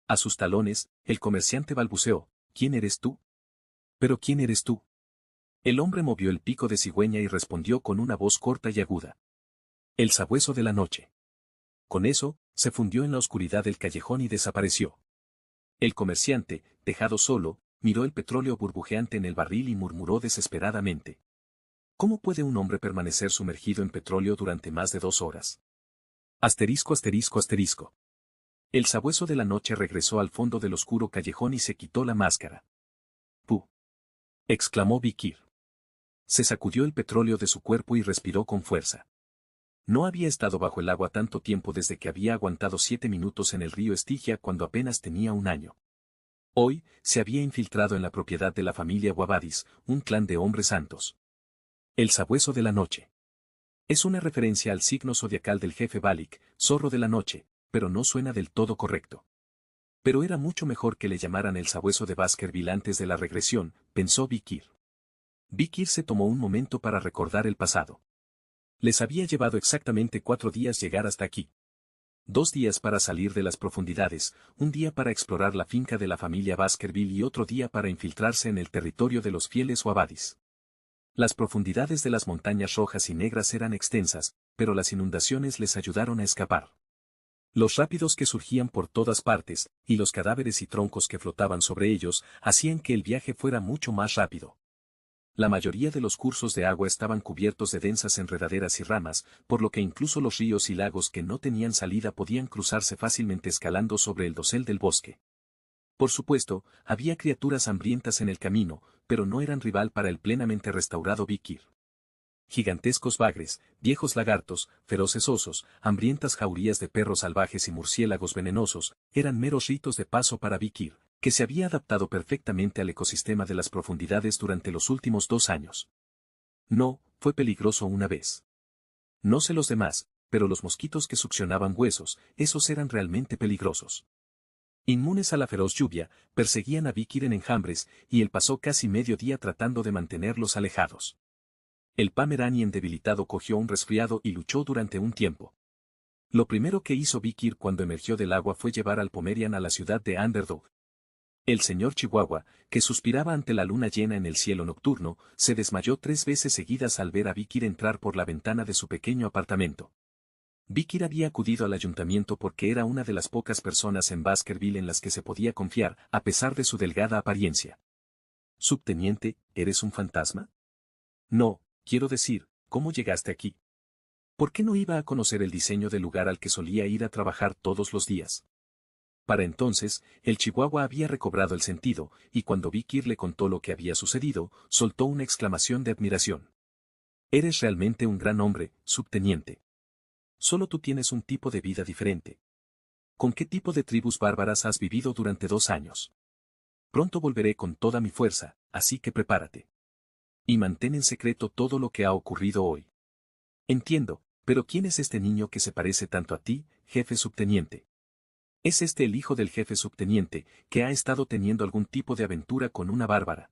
A sus talones, el comerciante balbuceó, ¿quién eres tú? ¿Pero quién eres tú? El hombre movió el pico de cigüeña y respondió con una voz corta y aguda. El sabueso de la noche. Con eso, se fundió en la oscuridad del callejón y desapareció. El comerciante, dejado solo, miró el petróleo burbujeante en el barril y murmuró desesperadamente. ¿Cómo puede un hombre permanecer sumergido en petróleo durante más de 2 horas? Asterisco asterisco asterisco. El sabueso de la noche regresó al fondo del oscuro callejón y se quitó la máscara. ¡Puh! Exclamó Vikir. Se sacudió el petróleo de su cuerpo y respiró con fuerza. No había estado bajo el agua tanto tiempo desde que había aguantado 7 minutos en el río Estigia cuando apenas tenía 1 año. Hoy, se había infiltrado en la propiedad de la familia Guabadis, un clan de hombres santos. El sabueso de la noche. Es una referencia al signo zodiacal del jefe Balik, zorro de la noche, pero no suena del todo correcto. Pero era mucho mejor que le llamaran el sabueso de Baskerville antes de la regresión, pensó Vikir. Vikir se tomó un momento para recordar el pasado. Les había llevado exactamente 4 días llegar hasta aquí. 2 días para salir de las profundidades, un día para explorar la finca de la familia Baskerville y otro día para infiltrarse en el territorio de los fieles Wabadis. Las profundidades de las montañas rojas y negras eran extensas, pero las inundaciones les ayudaron a escapar. Los rápidos que surgían por todas partes, y los cadáveres y troncos que flotaban sobre ellos, hacían que el viaje fuera mucho más rápido. La mayoría de los cursos de agua estaban cubiertos de densas enredaderas y ramas, por lo que incluso los ríos y lagos que no tenían salida podían cruzarse fácilmente escalando sobre el dosel del bosque. Por supuesto, había criaturas hambrientas en el camino, pero no eran rival para el plenamente restaurado Vikir. Gigantescos bagres, viejos lagartos, feroces osos, hambrientas jaurías de perros salvajes y murciélagos venenosos, eran meros ritos de paso para Vikir, que se había adaptado perfectamente al ecosistema de las profundidades durante los últimos 2 años. No, fue peligroso una vez. No sé los demás, pero los mosquitos que succionaban huesos, esos eran realmente peligrosos. Inmunes a la feroz lluvia, perseguían a Vikir en enjambres, y él pasó casi medio día tratando de mantenerlos alejados. El Pomeranian debilitado cogió un resfriado y luchó durante un tiempo. Lo primero que hizo Vikir cuando emergió del agua fue llevar al Pomerian a la ciudad de Underdog. El señor Chihuahua, que suspiraba ante la luna llena en el cielo nocturno, se desmayó 3 veces seguidas al ver a Vikir entrar por la ventana de su pequeño apartamento. Vikir había acudido al ayuntamiento porque era una de las pocas personas en Baskerville en las que se podía confiar, a pesar de su delgada apariencia. Subteniente, ¿eres un fantasma? No, quiero decir, ¿cómo llegaste aquí? ¿Por qué no iba a conocer el diseño del lugar al que solía ir a trabajar todos los días? Para entonces, el Chihuahua había recobrado el sentido, y cuando Vikir le contó lo que había sucedido, soltó una exclamación de admiración. Eres realmente un gran hombre, subteniente. Solo tú tienes un tipo de vida diferente. ¿Con qué tipo de tribus bárbaras has vivido durante 2 años? Pronto volveré con toda mi fuerza, así que prepárate. Y mantén en secreto todo lo que ha ocurrido hoy. Entiendo, pero ¿quién es este niño que se parece tanto a ti, jefe subteniente? Es este el hijo del jefe subteniente, que ha estado teniendo algún tipo de aventura con una bárbara.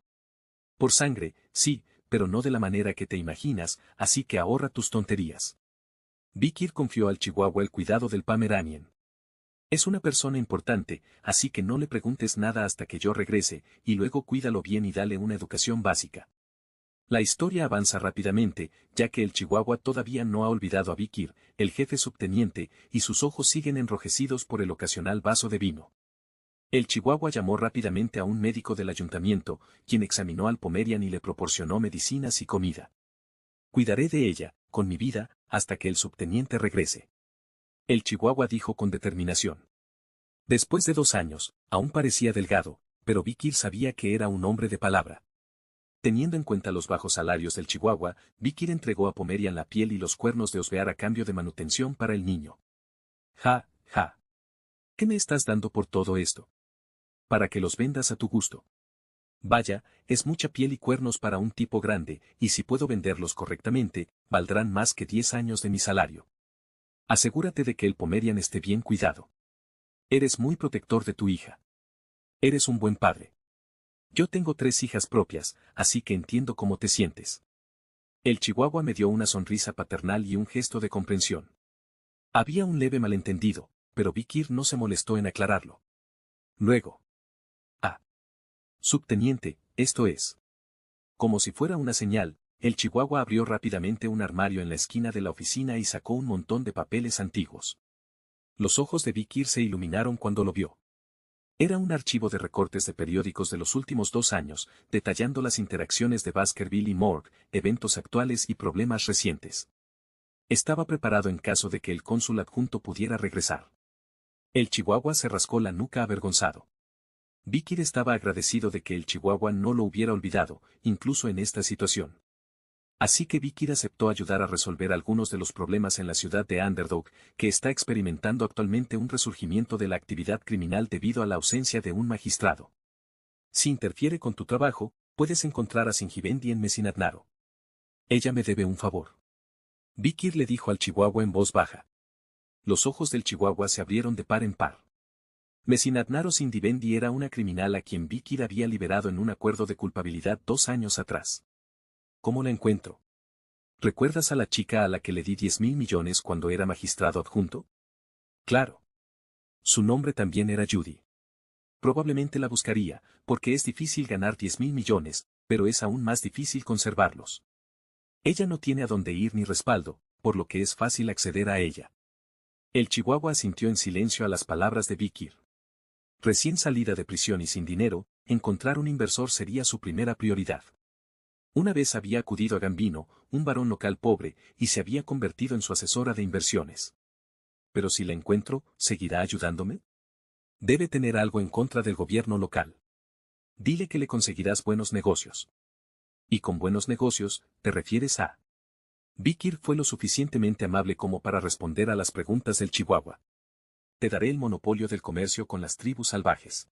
Por sangre, sí, pero no de la manera que te imaginas, así que ahorra tus tonterías. Vikir confió al Chihuahua el cuidado del Pomeranian. Es una persona importante, así que no le preguntes nada hasta que yo regrese, y luego cuídalo bien y dale una educación básica. La historia avanza rápidamente, ya que el Chihuahua todavía no ha olvidado a Vikir, el jefe subteniente, y sus ojos siguen enrojecidos por el ocasional vaso de vino. El Chihuahua llamó rápidamente a un médico del ayuntamiento, quien examinó al Pomerian y le proporcionó medicinas y comida. Cuidaré de ella, con mi vida, hasta que el subteniente regrese. El Chihuahua dijo con determinación. Después de 2 años, aún parecía delgado, pero Vikir sabía que era un hombre de palabra. Teniendo en cuenta los bajos salarios del Chihuahua, Vikir entregó a Pomerian la piel y los cuernos de Osbear a cambio de manutención para el niño. Ja, ja. ¿Qué me estás dando por todo esto? Para que los vendas a tu gusto. Vaya, es mucha piel y cuernos para un tipo grande, y si puedo venderlos correctamente, valdrán más que 10 años de mi salario. Asegúrate de que el Pomerian esté bien cuidado. Eres muy protector de tu hija. Eres un buen padre. Yo tengo 3 hijas propias, así que entiendo cómo te sientes. El Chihuahua me dio una sonrisa paternal y un gesto de comprensión. Había un leve malentendido, pero Vikir no se molestó en aclararlo. Luego. Ah. Subteniente, esto es. Como si fuera una señal, el Chihuahua abrió rápidamente un armario en la esquina de la oficina y sacó un montón de papeles antiguos. Los ojos de Vikir se iluminaron cuando lo vio. Era un archivo de recortes de periódicos de los últimos 2 años, detallando las interacciones de Baskerville y Morgue, eventos actuales y problemas recientes. Estaba preparado en caso de que el cónsul adjunto pudiera regresar. El chihuahua se rascó la nuca avergonzado. Vikir estaba agradecido de que el chihuahua no lo hubiera olvidado, incluso en esta situación. Así que Vikir aceptó ayudar a resolver algunos de los problemas en la ciudad de Underdog, que está experimentando actualmente un resurgimiento de la actividad criminal debido a la ausencia de un magistrado. Si interfiere con tu trabajo, puedes encontrar a Singivendi en Mesinatnaro. Ella me debe un favor. Vikir le dijo al chihuahua en voz baja. Los ojos del chihuahua se abrieron de par en par. Mesinatnaro Singivendi era una criminal a quien Vikir había liberado en un acuerdo de culpabilidad 2 años atrás. ¿Cómo la encuentro? ¿Recuerdas a la chica a la que le di 10.000 millones cuando era magistrado adjunto? Claro. Su nombre también era Judy. Probablemente la buscaría, porque es difícil ganar 10.000 millones, pero es aún más difícil conservarlos. Ella no tiene a dónde ir ni respaldo, por lo que es fácil acceder a ella. El chihuahua asintió en silencio a las palabras de Vikir. Recién salida de prisión y sin dinero, encontrar un inversor sería su primera prioridad. Una vez había acudido a Gambino, un varón local pobre, y se había convertido en su asesora de inversiones. Pero si la encuentro, ¿seguirá ayudándome? Debe tener algo en contra del gobierno local. Dile que le conseguirás buenos negocios. Y con buenos negocios, ¿te refieres a? Vikir fue lo suficientemente amable como para responder a las preguntas del chihuahua. Te daré el monopolio del comercio con las tribus salvajes.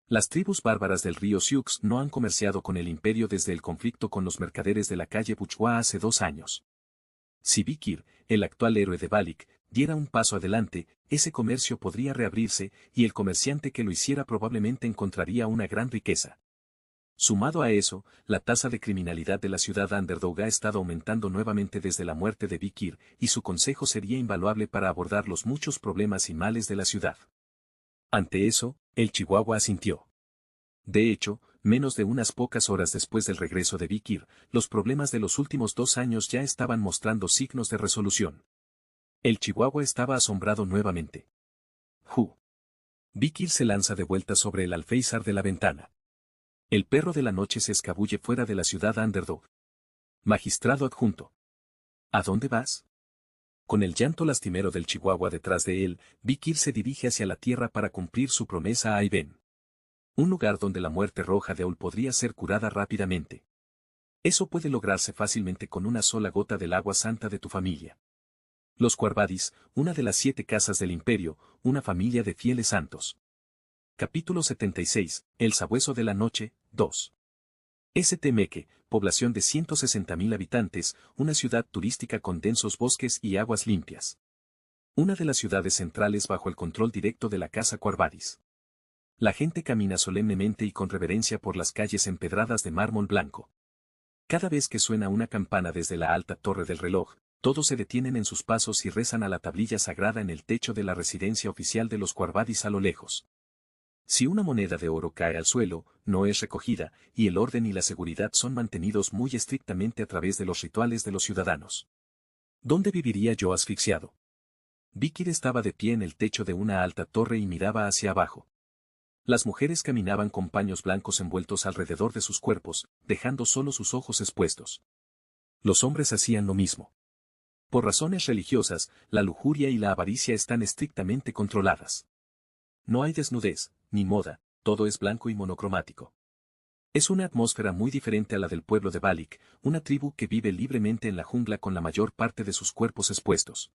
Las tribus bárbaras del río Sioux no han comerciado con el imperio desde el conflicto con los mercaderes de la calle Buchua hace 2 años. Si Vikir, el actual héroe de Balik, diera un paso adelante, ese comercio podría reabrirse, y el comerciante que lo hiciera probablemente encontraría una gran riqueza. Sumado a eso, la tasa de criminalidad de la ciudad Underdog ha estado aumentando nuevamente desde la muerte de Vikir, y su consejo sería invaluable para abordar los muchos problemas y males de la ciudad. Ante eso, el chihuahua asintió. De hecho, menos de unas pocas horas después del regreso de Vikir, los problemas de los últimos 2 años ya estaban mostrando signos de resolución. El chihuahua estaba asombrado nuevamente. Vikir se lanza de vuelta sobre el alféizar de la ventana. El perro de la noche se escabulle fuera de la ciudad Underdog. Magistrado adjunto. ¿A dónde vas? Con el llanto lastimero del chihuahua detrás de él, Vikir se dirige hacia la tierra para cumplir su promesa a Iben. Un lugar donde la muerte roja de Aul podría ser curada rápidamente. Eso puede lograrse fácilmente con una sola gota del agua santa de tu familia. Los Quarbadis, una de las 7 casas del imperio, una familia de fieles santos. Capítulo 76, El Sabueso de la Noche, 2. St. Meke, población de 160.000 habitantes, una ciudad turística con densos bosques y aguas limpias. Una de las ciudades centrales bajo el control directo de la casa Quarbadis. La gente camina solemnemente y con reverencia por las calles empedradas de mármol blanco. Cada vez que suena una campana desde la alta torre del reloj, todos se detienen en sus pasos y rezan a la tablilla sagrada en el techo de la residencia oficial de los Quarbadis a lo lejos. Si una moneda de oro cae al suelo, no es recogida, y el orden y la seguridad son mantenidos muy estrictamente a través de los rituales de los ciudadanos. ¿Dónde viviría yo asfixiado? Vikir estaba de pie en el techo de una alta torre y miraba hacia abajo. Las mujeres caminaban con paños blancos envueltos alrededor de sus cuerpos, dejando solo sus ojos expuestos. Los hombres hacían lo mismo. Por razones religiosas, la lujuria y la avaricia están estrictamente controladas. No hay desnudez, ni moda, todo es blanco y monocromático. Es una atmósfera muy diferente a la del pueblo de Balik, una tribu que vive libremente en la jungla con la mayor parte de sus cuerpos expuestos.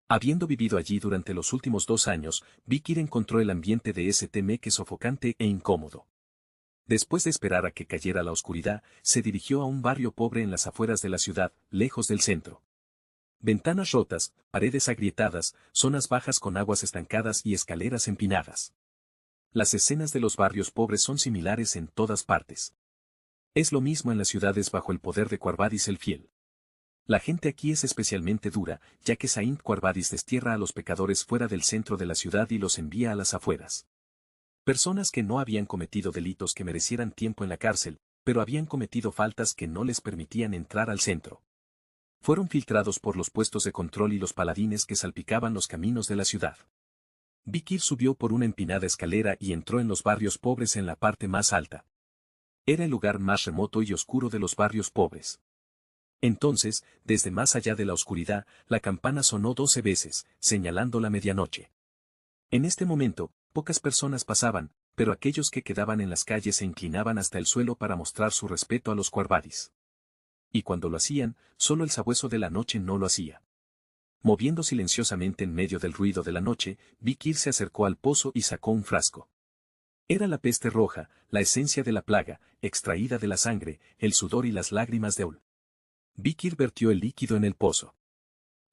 Habiendo vivido allí durante los últimos 2 años, Vikir encontró el ambiente de St. Meke sofocante e incómodo. Después de esperar a que cayera la oscuridad, se dirigió a un barrio pobre en las afueras de la ciudad, lejos del centro. Ventanas rotas, paredes agrietadas, zonas bajas con aguas estancadas y escaleras empinadas. Las escenas de los barrios pobres son similares en todas partes. Es lo mismo en las ciudades bajo el poder de Quarbadis el Fiel. La gente aquí es especialmente dura, ya que Saint Quarbadis destierra a los pecadores fuera del centro de la ciudad y los envía a las afueras. Personas que no habían cometido delitos que merecieran tiempo en la cárcel, pero habían cometido faltas que no les permitían entrar al centro. Fueron filtrados por los puestos de control y los paladines que salpicaban los caminos de la ciudad. Vikir subió por una empinada escalera y entró en los barrios pobres en la parte más alta. Era el lugar más remoto y oscuro de los barrios pobres. Entonces, desde más allá de la oscuridad, la campana sonó 12 veces, señalando la medianoche. En este momento, pocas personas pasaban, pero aquellos que quedaban en las calles se inclinaban hasta el suelo para mostrar su respeto a los Quarbadis. Y cuando lo hacían, solo el sabueso de la noche no lo hacía. Moviendo silenciosamente en medio del ruido de la noche, Vikir se acercó al pozo y sacó un frasco. Era la peste roja, la esencia de la plaga, extraída de la sangre, el sudor y las lágrimas de Ul. Vikir vertió el líquido en el pozo.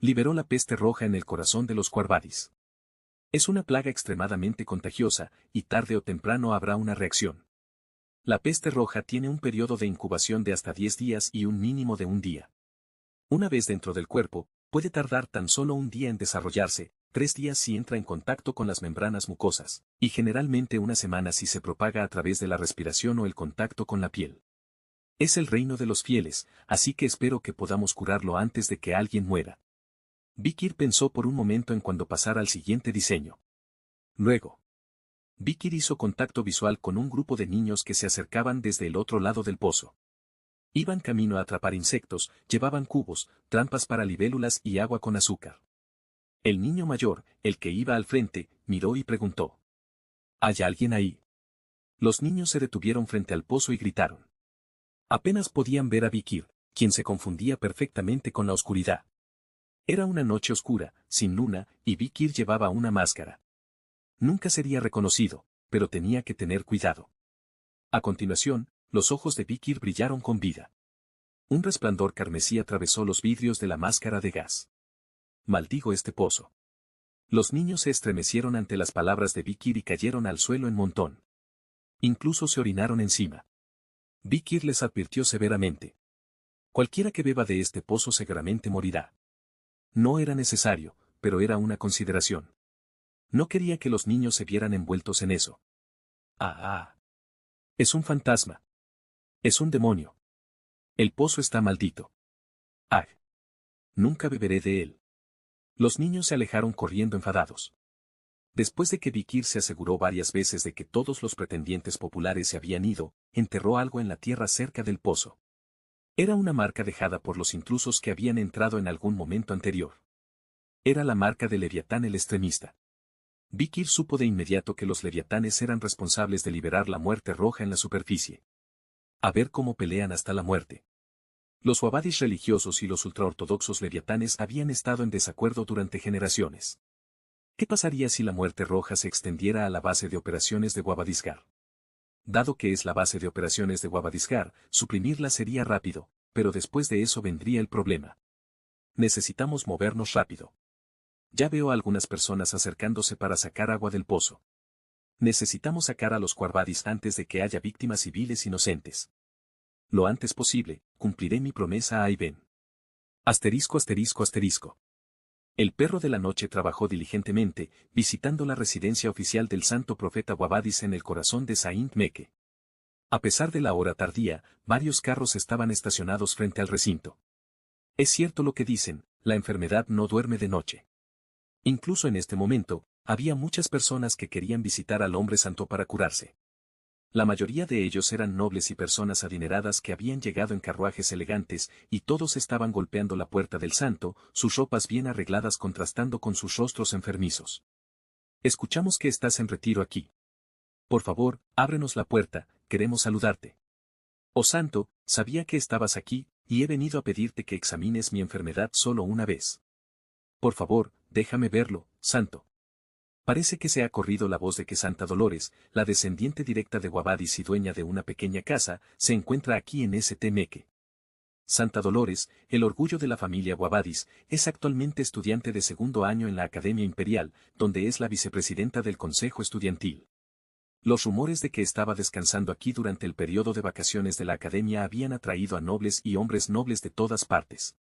Liberó la peste roja en el corazón de los Quarbadis. Es una plaga extremadamente contagiosa, y tarde o temprano habrá una reacción. La peste roja tiene un periodo de incubación de hasta 10 días y un mínimo de un día. Una vez dentro del cuerpo, puede tardar tan solo un día en desarrollarse, 3 días si entra en contacto con las membranas mucosas, y generalmente una semana si se propaga a través de la respiración o el contacto con la piel. Es el reino de los fieles, así que espero que podamos curarlo antes de que alguien muera. Vikir pensó por un momento en cuando pasara al siguiente diseño. Luego, Vikir hizo contacto visual con un grupo de niños que se acercaban desde el otro lado del pozo. Iban camino a atrapar insectos, llevaban cubos, trampas para libélulas y agua con azúcar. El niño mayor, el que iba al frente, miró y preguntó: ¿Hay alguien ahí? Los niños se detuvieron frente al pozo y gritaron. Apenas podían ver a Vikir, quien se confundía perfectamente con la oscuridad. Era una noche oscura, sin luna, y Vikir llevaba una máscara. Nunca sería reconocido, pero tenía que tener cuidado. A continuación, los ojos de Vikir brillaron con vida. Un resplandor carmesí atravesó los vidrios de la máscara de gas. Maldigo este pozo. Los niños se estremecieron ante las palabras de Vikir y cayeron al suelo en montón. Incluso se orinaron encima. Vikir les advirtió severamente. Cualquiera que beba de este pozo seguramente morirá. No era necesario, pero era una consideración. No quería que los niños se vieran envueltos en eso. Ah. Es un fantasma. Es un demonio. El pozo está maldito. Ah. Nunca beberé de él. Los niños se alejaron corriendo enfadados. Después de que Vikir se aseguró varias veces de que todos los pretendientes populares se habían ido, enterró algo en la tierra cerca del pozo. Era una marca dejada por los intrusos que habían entrado en algún momento anterior. Era la marca de Leviatán el extremista. Vikir supo de inmediato que los leviatanes eran responsables de liberar la muerte roja en la superficie. A ver cómo pelean hasta la muerte. Los wabadis religiosos y los ultraortodoxos leviatanes habían estado en desacuerdo durante generaciones. ¿Qué pasaría si la muerte roja se extendiera a la base de operaciones de Wabadisgar? Dado que es la base de operaciones de Wabadisgar, suprimirla sería rápido, pero después de eso vendría el problema. Necesitamos movernos rápido. Ya veo a algunas personas acercándose para sacar agua del pozo. Necesitamos sacar a los Quarbadis antes de que haya víctimas civiles inocentes. Lo antes posible, cumpliré mi promesa a Iben. Asterisco. El perro de la noche trabajó diligentemente, visitando la residencia oficial del santo profeta Wabadis en el corazón de Saint Meke. A pesar de la hora tardía, varios carros estaban estacionados frente al recinto. Es cierto lo que dicen, la enfermedad no duerme de noche. Incluso en este momento, había muchas personas que querían visitar al hombre santo para curarse. La mayoría de ellos eran nobles y personas adineradas que habían llegado en carruajes elegantes, y todos estaban golpeando la puerta del santo, sus ropas bien arregladas contrastando con sus rostros enfermizos. Escuchamos que estás en retiro aquí. Por favor, ábrenos la puerta, queremos saludarte. Oh santo, sabía que estabas aquí, y he venido a pedirte que examines mi enfermedad solo una vez. Por favor, déjame verlo, santo. Parece que se ha corrido la voz de que Santa Dolores, la descendiente directa de Wabadis y dueña de una pequeña casa, se encuentra aquí en St. Meke. Santa Dolores, el orgullo de la familia Wabadis, es actualmente estudiante de segundo año en la Academia Imperial, donde es la vicepresidenta del Consejo Estudiantil. Los rumores de que estaba descansando aquí durante el periodo de vacaciones de la Academia habían atraído a nobles y hombres nobles de todas partes.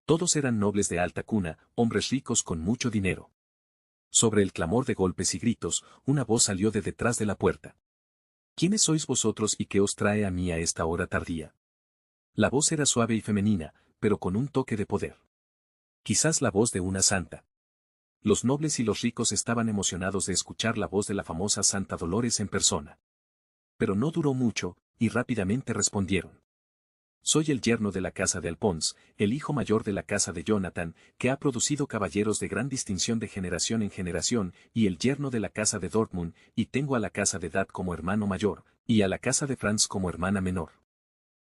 Todos eran nobles de alta cuna, hombres ricos con mucho dinero. Sobre el clamor de golpes y gritos, una voz salió de detrás de la puerta. ¿Quiénes sois vosotros y qué os trae a mí a esta hora tardía? La voz era suave y femenina, pero con un toque de poder. Quizás la voz de una santa. Los nobles y los ricos estaban emocionados de escuchar la voz de la famosa Santa Dolores en persona. Pero no duró mucho, y rápidamente respondieron. Soy el yerno de la casa de Alphonse, el hijo mayor de la casa de Jonathan, que ha producido caballeros de gran distinción de generación en generación, y el yerno de la casa de Dortmund, y tengo a la casa de Dad como hermano mayor, y a la casa de Franz como hermana menor.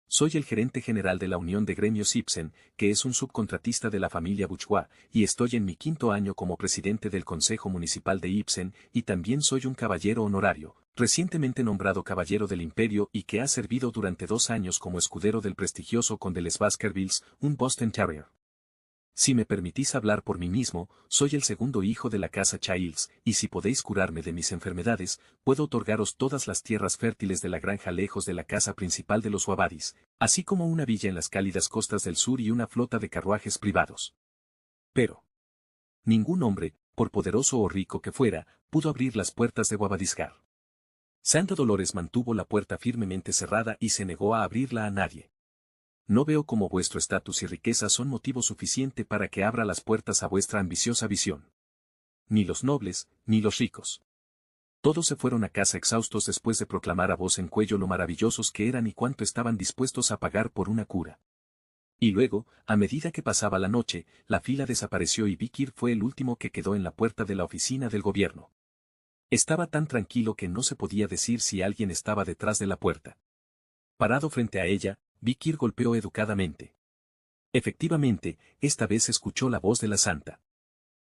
Soy el gerente general de la Unión de Gremios Ibsen, que es un subcontratista de la familia Bourgeois, y estoy en mi 5.º año como presidente del Consejo Municipal de Ibsen, y también soy un caballero honorario, recientemente nombrado caballero del Imperio y que ha servido durante 2 años como escudero del prestigioso conde Les Baskervilles, un Boston Terrier. Si me permitís hablar por mí mismo, soy el segundo hijo de la casa Childs, y si podéis curarme de mis enfermedades, puedo otorgaros todas las tierras fértiles de la granja lejos de la casa principal de los Wabadis, así como una villa en las cálidas costas del sur y una flota de carruajes privados. Pero ningún hombre, por poderoso o rico que fuera, pudo abrir las puertas de Wabadiscar. Santa Dolores mantuvo la puerta firmemente cerrada y se negó a abrirla a nadie. No veo cómo vuestro estatus y riqueza son motivo suficiente para que abra las puertas a vuestra ambiciosa visión. Ni los nobles, ni los ricos. Todos se fueron a casa exhaustos después de proclamar a voz en cuello lo maravillosos que eran y cuánto estaban dispuestos a pagar por una cura. Y luego, a medida que pasaba la noche, la fila desapareció y Vikir fue el último que quedó en la puerta de la oficina del gobierno. Estaba tan tranquilo que no se podía decir si alguien estaba detrás de la puerta. Parado frente a ella, Vikir golpeó educadamente. Efectivamente, esta vez escuchó la voz de la santa.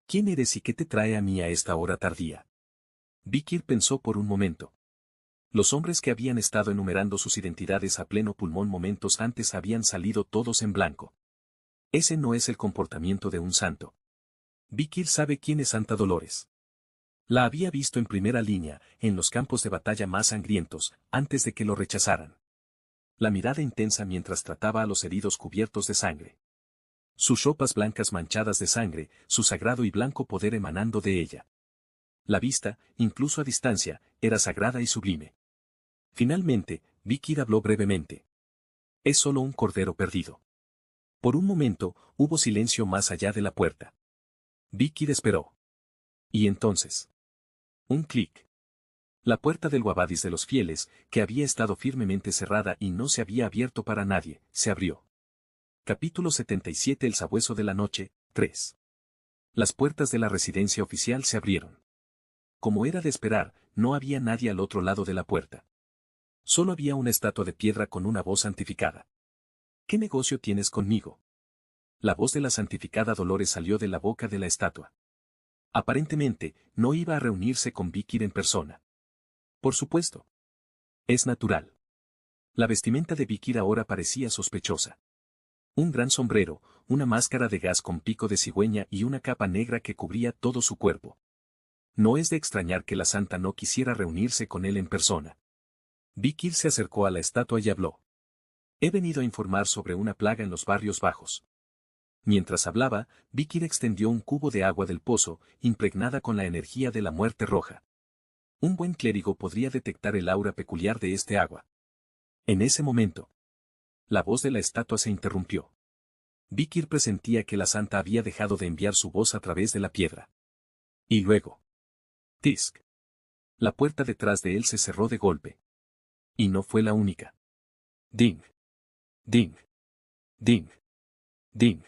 ¿Quién eres y qué te trae a mí a esta hora tardía? Vikir pensó por un momento. Los hombres que habían estado enumerando sus identidades a pleno pulmón momentos antes habían salido todos en blanco. Ese no es el comportamiento de un santo. Vikir sabe quién es Santa Dolores. La había visto en primera línea, en los campos de batalla más sangrientos, antes de que lo rechazaran. La mirada intensa mientras trataba a los heridos cubiertos de sangre. Sus ropas blancas manchadas de sangre, su sagrado y blanco poder emanando de ella. La vista, incluso a distancia, era sagrada y sublime. Finalmente, Vikir habló brevemente. Es solo un cordero perdido. Por un momento, hubo silencio más allá de la puerta. Vikir esperó. Y entonces. Un clic. La puerta del Wabadis de los fieles, que había estado firmemente cerrada y no se había abierto para nadie, se abrió. Capítulo 77. El sabueso de la noche, 3. Las puertas de la residencia oficial se abrieron. Como era de esperar, no había nadie al otro lado de la puerta. Solo había una estatua de piedra con una voz santificada. ¿Qué negocio tienes conmigo? La voz de la santificada Dolores salió de la boca de la estatua. Aparentemente, no iba a reunirse con Vikir en persona. Por supuesto. Es natural. La vestimenta de Vikir ahora parecía sospechosa. Un gran sombrero, una máscara de gas con pico de cigüeña y una capa negra que cubría todo su cuerpo. No es de extrañar que la santa no quisiera reunirse con él en persona. Vikir se acercó a la estatua y habló. He venido a informar sobre una plaga en los barrios bajos. Mientras hablaba, Vikir extendió un cubo de agua del pozo, impregnada con la energía de la muerte roja. Un buen clérigo podría detectar el aura peculiar de este agua. En ese momento, la voz de la estatua se interrumpió. Vikir presentía que la santa había dejado de enviar su voz a través de la piedra. Y luego. Tisk. La puerta detrás de él se cerró de golpe. Y no fue la única. Ding. Ding. Ding. Ding.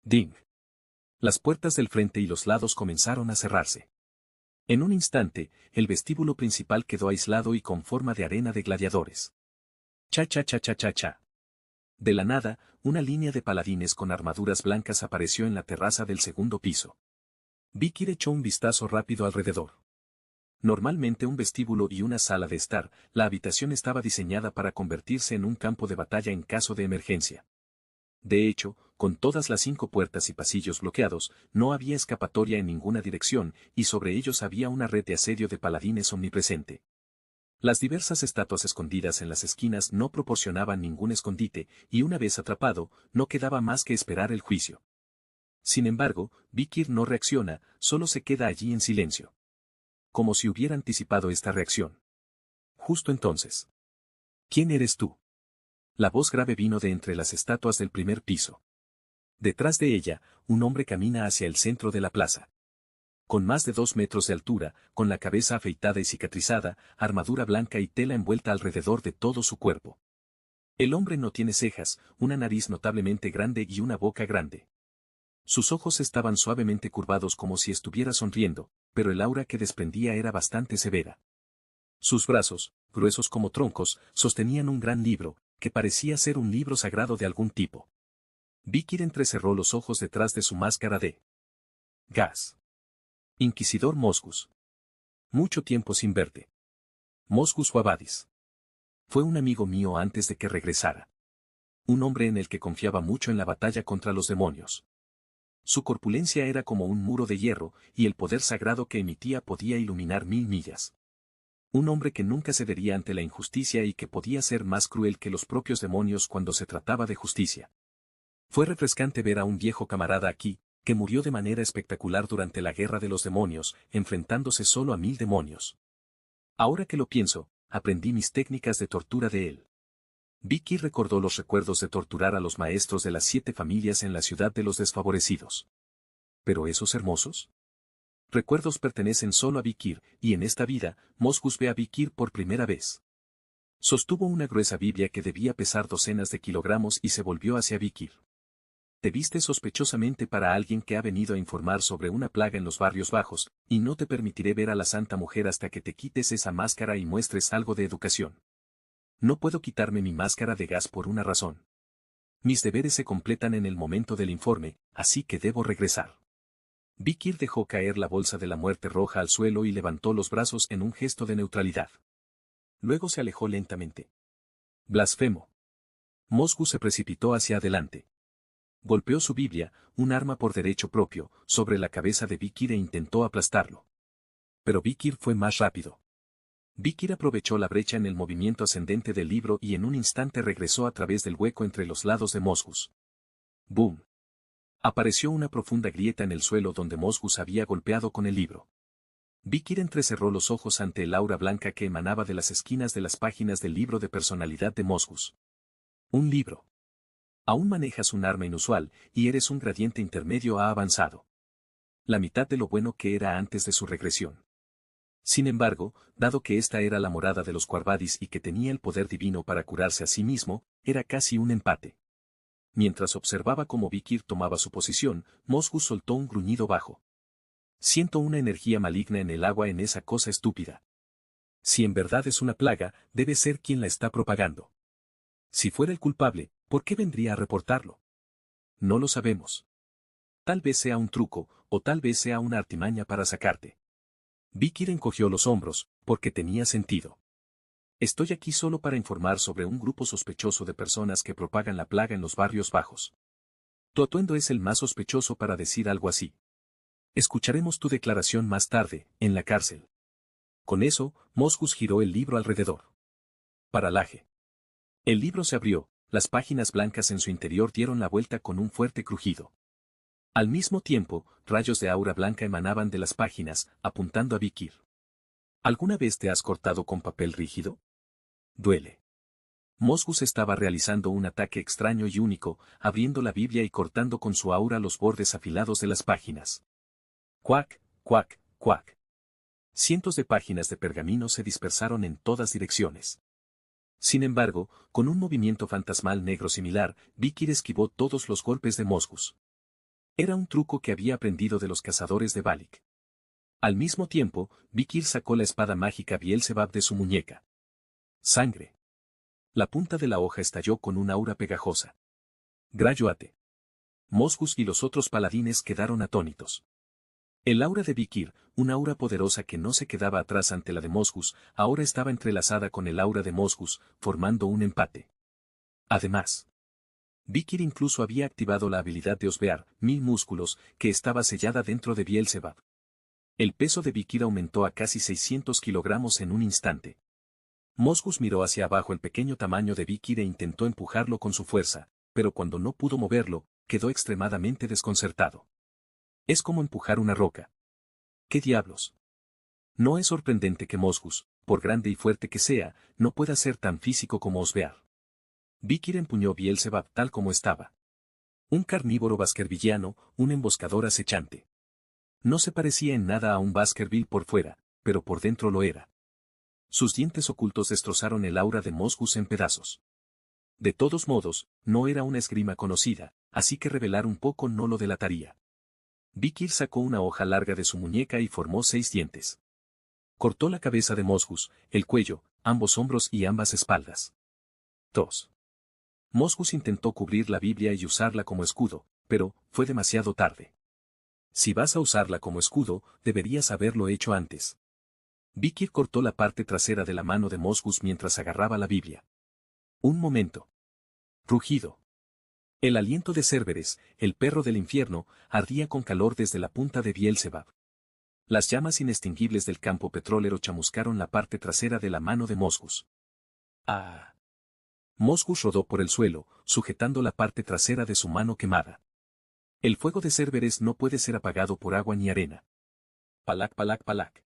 Ding. Las puertas del frente y los lados comenzaron a cerrarse. En un instante, el vestíbulo principal quedó aislado y con forma de arena de gladiadores. Cha cha cha cha cha cha. De la nada, una línea de paladines con armaduras blancas apareció en la terraza del segundo piso. Vikir echó un vistazo rápido alrededor. Normalmente un vestíbulo y una sala de estar, la habitación estaba diseñada para convertirse en un campo de batalla en caso de emergencia. De hecho, con todas las 5 puertas y pasillos bloqueados, no había escapatoria en ninguna dirección, y sobre ellos había una red de asedio de paladines omnipresente. Las diversas estatuas escondidas en las esquinas no proporcionaban ningún escondite, y una vez atrapado, no quedaba más que esperar el juicio. Sin embargo, Vikir no reacciona, solo se queda allí en silencio. Como si hubiera anticipado esta reacción. Justo entonces. ¿Quién eres tú? La voz grave vino de entre las estatuas del primer piso. Detrás de ella, un hombre camina hacia el centro de la plaza. Con más de 2 metros de altura, con la cabeza afeitada y cicatrizada, armadura blanca y tela envuelta alrededor de todo su cuerpo. El hombre no tiene cejas, una nariz notablemente grande y una boca grande. Sus ojos estaban suavemente curvados como si estuviera sonriendo, pero el aura que desprendía era bastante severa. Sus brazos, gruesos como troncos, sostenían un gran libro, que parecía ser un libro sagrado de algún tipo. Vikir entrecerró los ojos detrás de su máscara de gas. Inquisidor Mosgus. Mucho tiempo sin verte. Mosgus Wabadis. Fue un amigo mío antes de que regresara. Un hombre en el que confiaba mucho en la batalla contra los demonios. Su corpulencia era como un muro de hierro, y el poder sagrado que emitía podía iluminar 1000 millas. Un hombre que nunca cedería ante la injusticia y que podía ser más cruel que los propios demonios cuando se trataba de justicia. Fue refrescante ver a un viejo camarada aquí, que murió de manera espectacular durante la guerra de los demonios, enfrentándose solo a 1000 demonios. Ahora que lo pienso, aprendí mis técnicas de tortura de él. Vicky recordó los recuerdos de torturar a los maestros de las 7 familias en la ciudad de los desfavorecidos. ¿Pero esos hermosos? Recuerdos pertenecen solo a Vikir, y en esta vida, Mosgus ve a Vikir por primera vez. Sostuvo una gruesa Biblia que debía pesar docenas de kilogramos y se volvió hacia Vikir. Te viste sospechosamente para alguien que ha venido a informar sobre una plaga en los barrios bajos, y no te permitiré ver a la Santa Mujer hasta que te quites esa máscara y muestres algo de educación. No puedo quitarme mi máscara de gas por una razón. Mis deberes se completan en el momento del informe, así que debo regresar. Vikir dejó caer la bolsa de la muerte roja al suelo y levantó los brazos en un gesto de neutralidad. Luego se alejó lentamente. Blasfemo. Mosgus se precipitó hacia adelante. Golpeó su Biblia, un arma por derecho propio, sobre la cabeza de Vikir e intentó aplastarlo. Pero Vikir fue más rápido. Vikir aprovechó la brecha en el movimiento ascendente del libro y en un instante regresó a través del hueco entre los lados de Mosgus. ¡Boom! Apareció una profunda grieta en el suelo donde Mosgus había golpeado con el libro. Vikir entrecerró los ojos ante el aura blanca que emanaba de las esquinas de las páginas del libro de personalidad de Mosgus. Un libro. Aún manejas un arma inusual, y eres un gradiente intermedio ha avanzado. La mitad de lo bueno que era antes de su regresión. Sin embargo, dado que esta era la morada de los Quarbadis y que tenía el poder divino para curarse a sí mismo, era casi un empate. Mientras observaba cómo Vikir tomaba su posición, Mosgus soltó un gruñido bajo. Siento una energía maligna en el agua en esa cosa estúpida. Si en verdad es una plaga, debe ser quien la está propagando. Si fuera el culpable, ¿por qué vendría a reportarlo? No lo sabemos. Tal vez sea un truco, o tal vez sea una artimaña para sacarte. Vikir encogió los hombros, porque tenía sentido. Estoy aquí solo para informar sobre un grupo sospechoso de personas que propagan la plaga en los barrios bajos. Tu atuendo es el más sospechoso para decir algo así. Escucharemos tu declaración más tarde, en la cárcel. Con eso, Mosgus giró el libro alrededor. Paralaje. El libro se abrió, las páginas blancas en su interior dieron la vuelta con un fuerte crujido. Al mismo tiempo, rayos de aura blanca emanaban de las páginas, apuntando a Vikir. ¿Alguna vez te has cortado con papel rígido? Duele. Mosgus estaba realizando un ataque extraño y único, abriendo la Biblia y cortando con su aura los bordes afilados de las páginas. Cuac, cuac, cuac. Cientos de páginas de pergamino se dispersaron en todas direcciones. Sin embargo, con un movimiento fantasmal negro similar, Vikir esquivó todos los golpes de Mosgus. Era un truco que había aprendido de los cazadores de Balik. Al mismo tiempo, Vikir sacó la espada mágica Bielzebub de su muñeca. Sangre. La punta de la hoja estalló con un aura pegajosa. Grayuate. Mosgus y los otros paladines quedaron atónitos. El aura de Vikir, una aura poderosa que no se quedaba atrás ante la de Mosgus, ahora estaba entrelazada con el aura de Mosgus, formando un empate. Además, Vikir incluso había activado la habilidad de osbear 1000 músculos, que estaba sellada dentro de Bielzebub. El peso de Vikir aumentó a casi 600 kilogramos en un instante. Mosgus miró hacia abajo el pequeño tamaño de Vikir e intentó empujarlo con su fuerza, pero cuando no pudo moverlo, quedó extremadamente desconcertado. Es como empujar una roca. ¿Qué diablos? No es sorprendente que Mosgus, por grande y fuerte que sea, no pueda ser tan físico como osbear. Vikir empuñó Beelzebub tal como estaba. Un carnívoro baskervilliano, un emboscador acechante. No se parecía en nada a un Baskerville por fuera, pero por dentro lo era. Sus dientes ocultos destrozaron el aura de Mosgus en pedazos. De todos modos, no era una esgrima conocida, así que revelar un poco no lo delataría. Vikir sacó una hoja larga de su muñeca y formó 6 dientes. Cortó la cabeza de Mosgus, el cuello, ambos hombros y ambas espaldas. 2. Mosgus intentó cubrir la Biblia y usarla como escudo, pero fue demasiado tarde. Si vas a usarla como escudo, deberías haberlo hecho antes. Vikir cortó la parte trasera de la mano de Mosgus mientras agarraba la Biblia. Un momento. Rugido. El aliento de Cérberes, el perro del infierno, ardía con calor desde la punta de Beelzebub. Las llamas inextinguibles del campo petrolero chamuscaron la parte trasera de la mano de Mosgus. ¡Ah! Mosgus rodó por el suelo, sujetando la parte trasera de su mano quemada. El fuego de Cérberes no puede ser apagado por agua ni arena. Palak, palak, palak.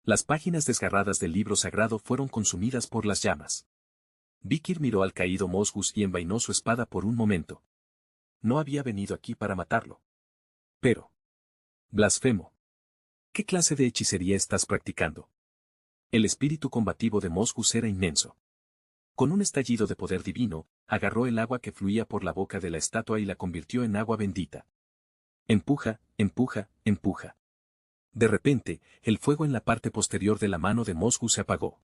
Las páginas desgarradas del libro sagrado fueron consumidas por las llamas. Vikir miró al caído Mosgus y envainó su espada por un momento. No había venido aquí para matarlo. Pero... blasfemo. ¿Qué clase de hechicería estás practicando? El espíritu combativo de Mosgus era inmenso. Con un estallido de poder divino, agarró el agua que fluía por la boca de la estatua y la convirtió en agua bendita. Empuja, empuja, empuja. De repente, el fuego en la parte posterior de la mano de Mosgus se apagó.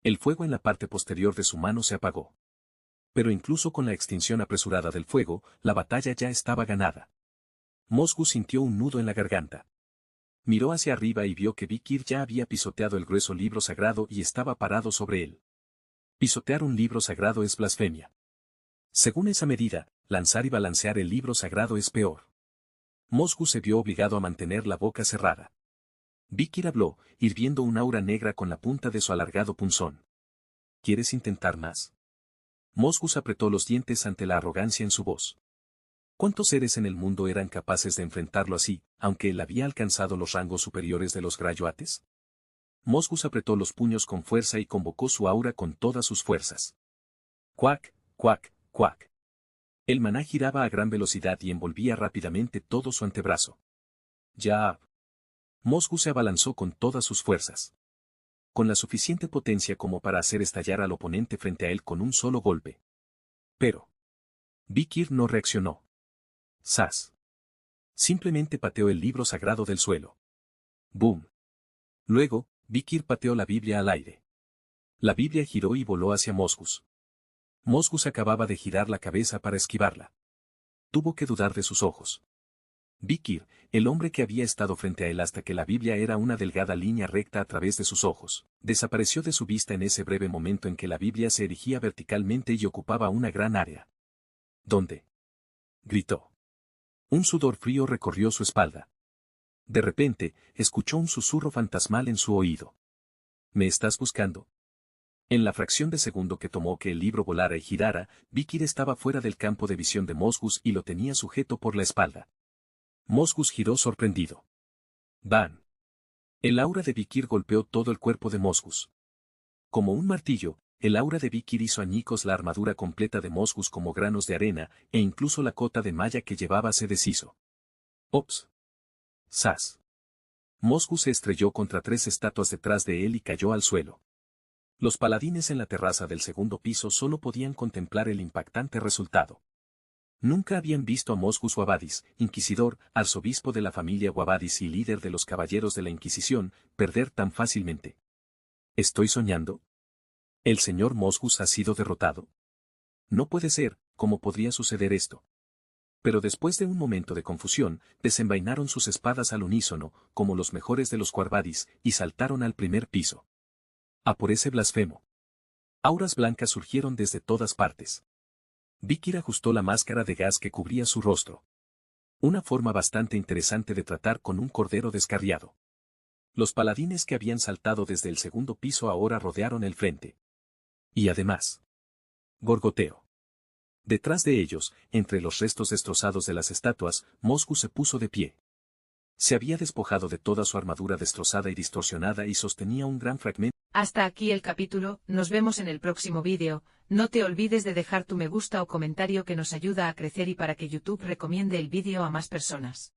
El fuego en la parte posterior de su mano se apagó. Pero incluso con la extinción apresurada del fuego, la batalla ya estaba ganada. Mosgus sintió un nudo en la garganta. Miró hacia arriba y vio que Vikir ya había pisoteado el grueso libro sagrado y estaba parado sobre él. Pisotear un libro sagrado es blasfemia. Según esa medida, lanzar y balancear el libro sagrado es peor. Mosgus se vio obligado a mantener la boca cerrada. Vikir habló, hirviendo un aura negra con la punta de su alargado punzón. ¿Quieres intentar más? Mosgus apretó los dientes ante la arrogancia en su voz. ¿Cuántos seres en el mundo eran capaces de enfrentarlo así, aunque él había alcanzado los rangos superiores de los Greyjoates? Mosgus apretó los puños con fuerza y convocó su aura con todas sus fuerzas. Cuac, cuac, cuac. El maná giraba a gran velocidad y envolvía rápidamente todo su antebrazo. Ya. Mosgus se abalanzó con todas sus fuerzas. Con la suficiente potencia como para hacer estallar al oponente frente a él con un solo golpe. Pero... Vikir no reaccionó. ¡Zas! Simplemente pateó el libro sagrado del suelo. ¡Boom! Luego, Vikir pateó la Biblia al aire. La Biblia giró y voló hacia Mosgus. Mosgus acababa de girar la cabeza para esquivarla. Tuvo que dudar de sus ojos. Vikir, el hombre que había estado frente a él hasta que la Biblia era una delgada línea recta a través de sus ojos, desapareció de su vista en ese breve momento en que la Biblia se erigía verticalmente y ocupaba una gran área. ¿Dónde? Gritó. Un sudor frío recorrió su espalda. De repente, escuchó un susurro fantasmal en su oído. ¿Me estás buscando? En la fracción de segundo que tomó que el libro volara y girara, Vikir estaba fuera del campo de visión de Mosgus y lo tenía sujeto por la espalda. Mosgus giró sorprendido. ¡Ban! El aura de Vikir golpeó todo el cuerpo de Mosgus. Como un martillo, el aura de Vikir hizo añicos la armadura completa de Mosgus como granos de arena, e incluso la cota de malla que llevaba se deshizo. ¡Ops! ¡Zas! Mosgus se estrelló contra 3 estatuas detrás de él y cayó al suelo. Los paladines en la terraza del segundo piso solo podían contemplar el impactante resultado. Nunca habían visto a Mosgus Wabadis, inquisidor, arzobispo de la familia Wabadis y líder de los caballeros de la Inquisición, perder tan fácilmente. ¿Estoy soñando? ¿El señor Mosgus ha sido derrotado? No puede ser, ¿cómo podría suceder esto? Pero después de un momento de confusión, desenvainaron sus espadas al unísono, como los mejores de los Quarbadis, y saltaron al primer piso. ¡A por ese blasfemo! Auras blancas surgieron desde todas partes. Vikir ajustó la máscara de gas que cubría su rostro. Una forma bastante interesante de tratar con un cordero descarriado. Los paladines que habían saltado desde el segundo piso ahora rodearon el frente. Y además... gorgoteo. Detrás de ellos, entre los restos destrozados de las estatuas, Mosgus se puso de pie. Se había despojado de toda su armadura destrozada y distorsionada y sostenía un gran fragmento. Hasta aquí el capítulo, nos vemos en el próximo vídeo. No te olvides de dejar tu me gusta o comentario que nos ayuda a crecer y para que YouTube recomiende el vídeo a más personas.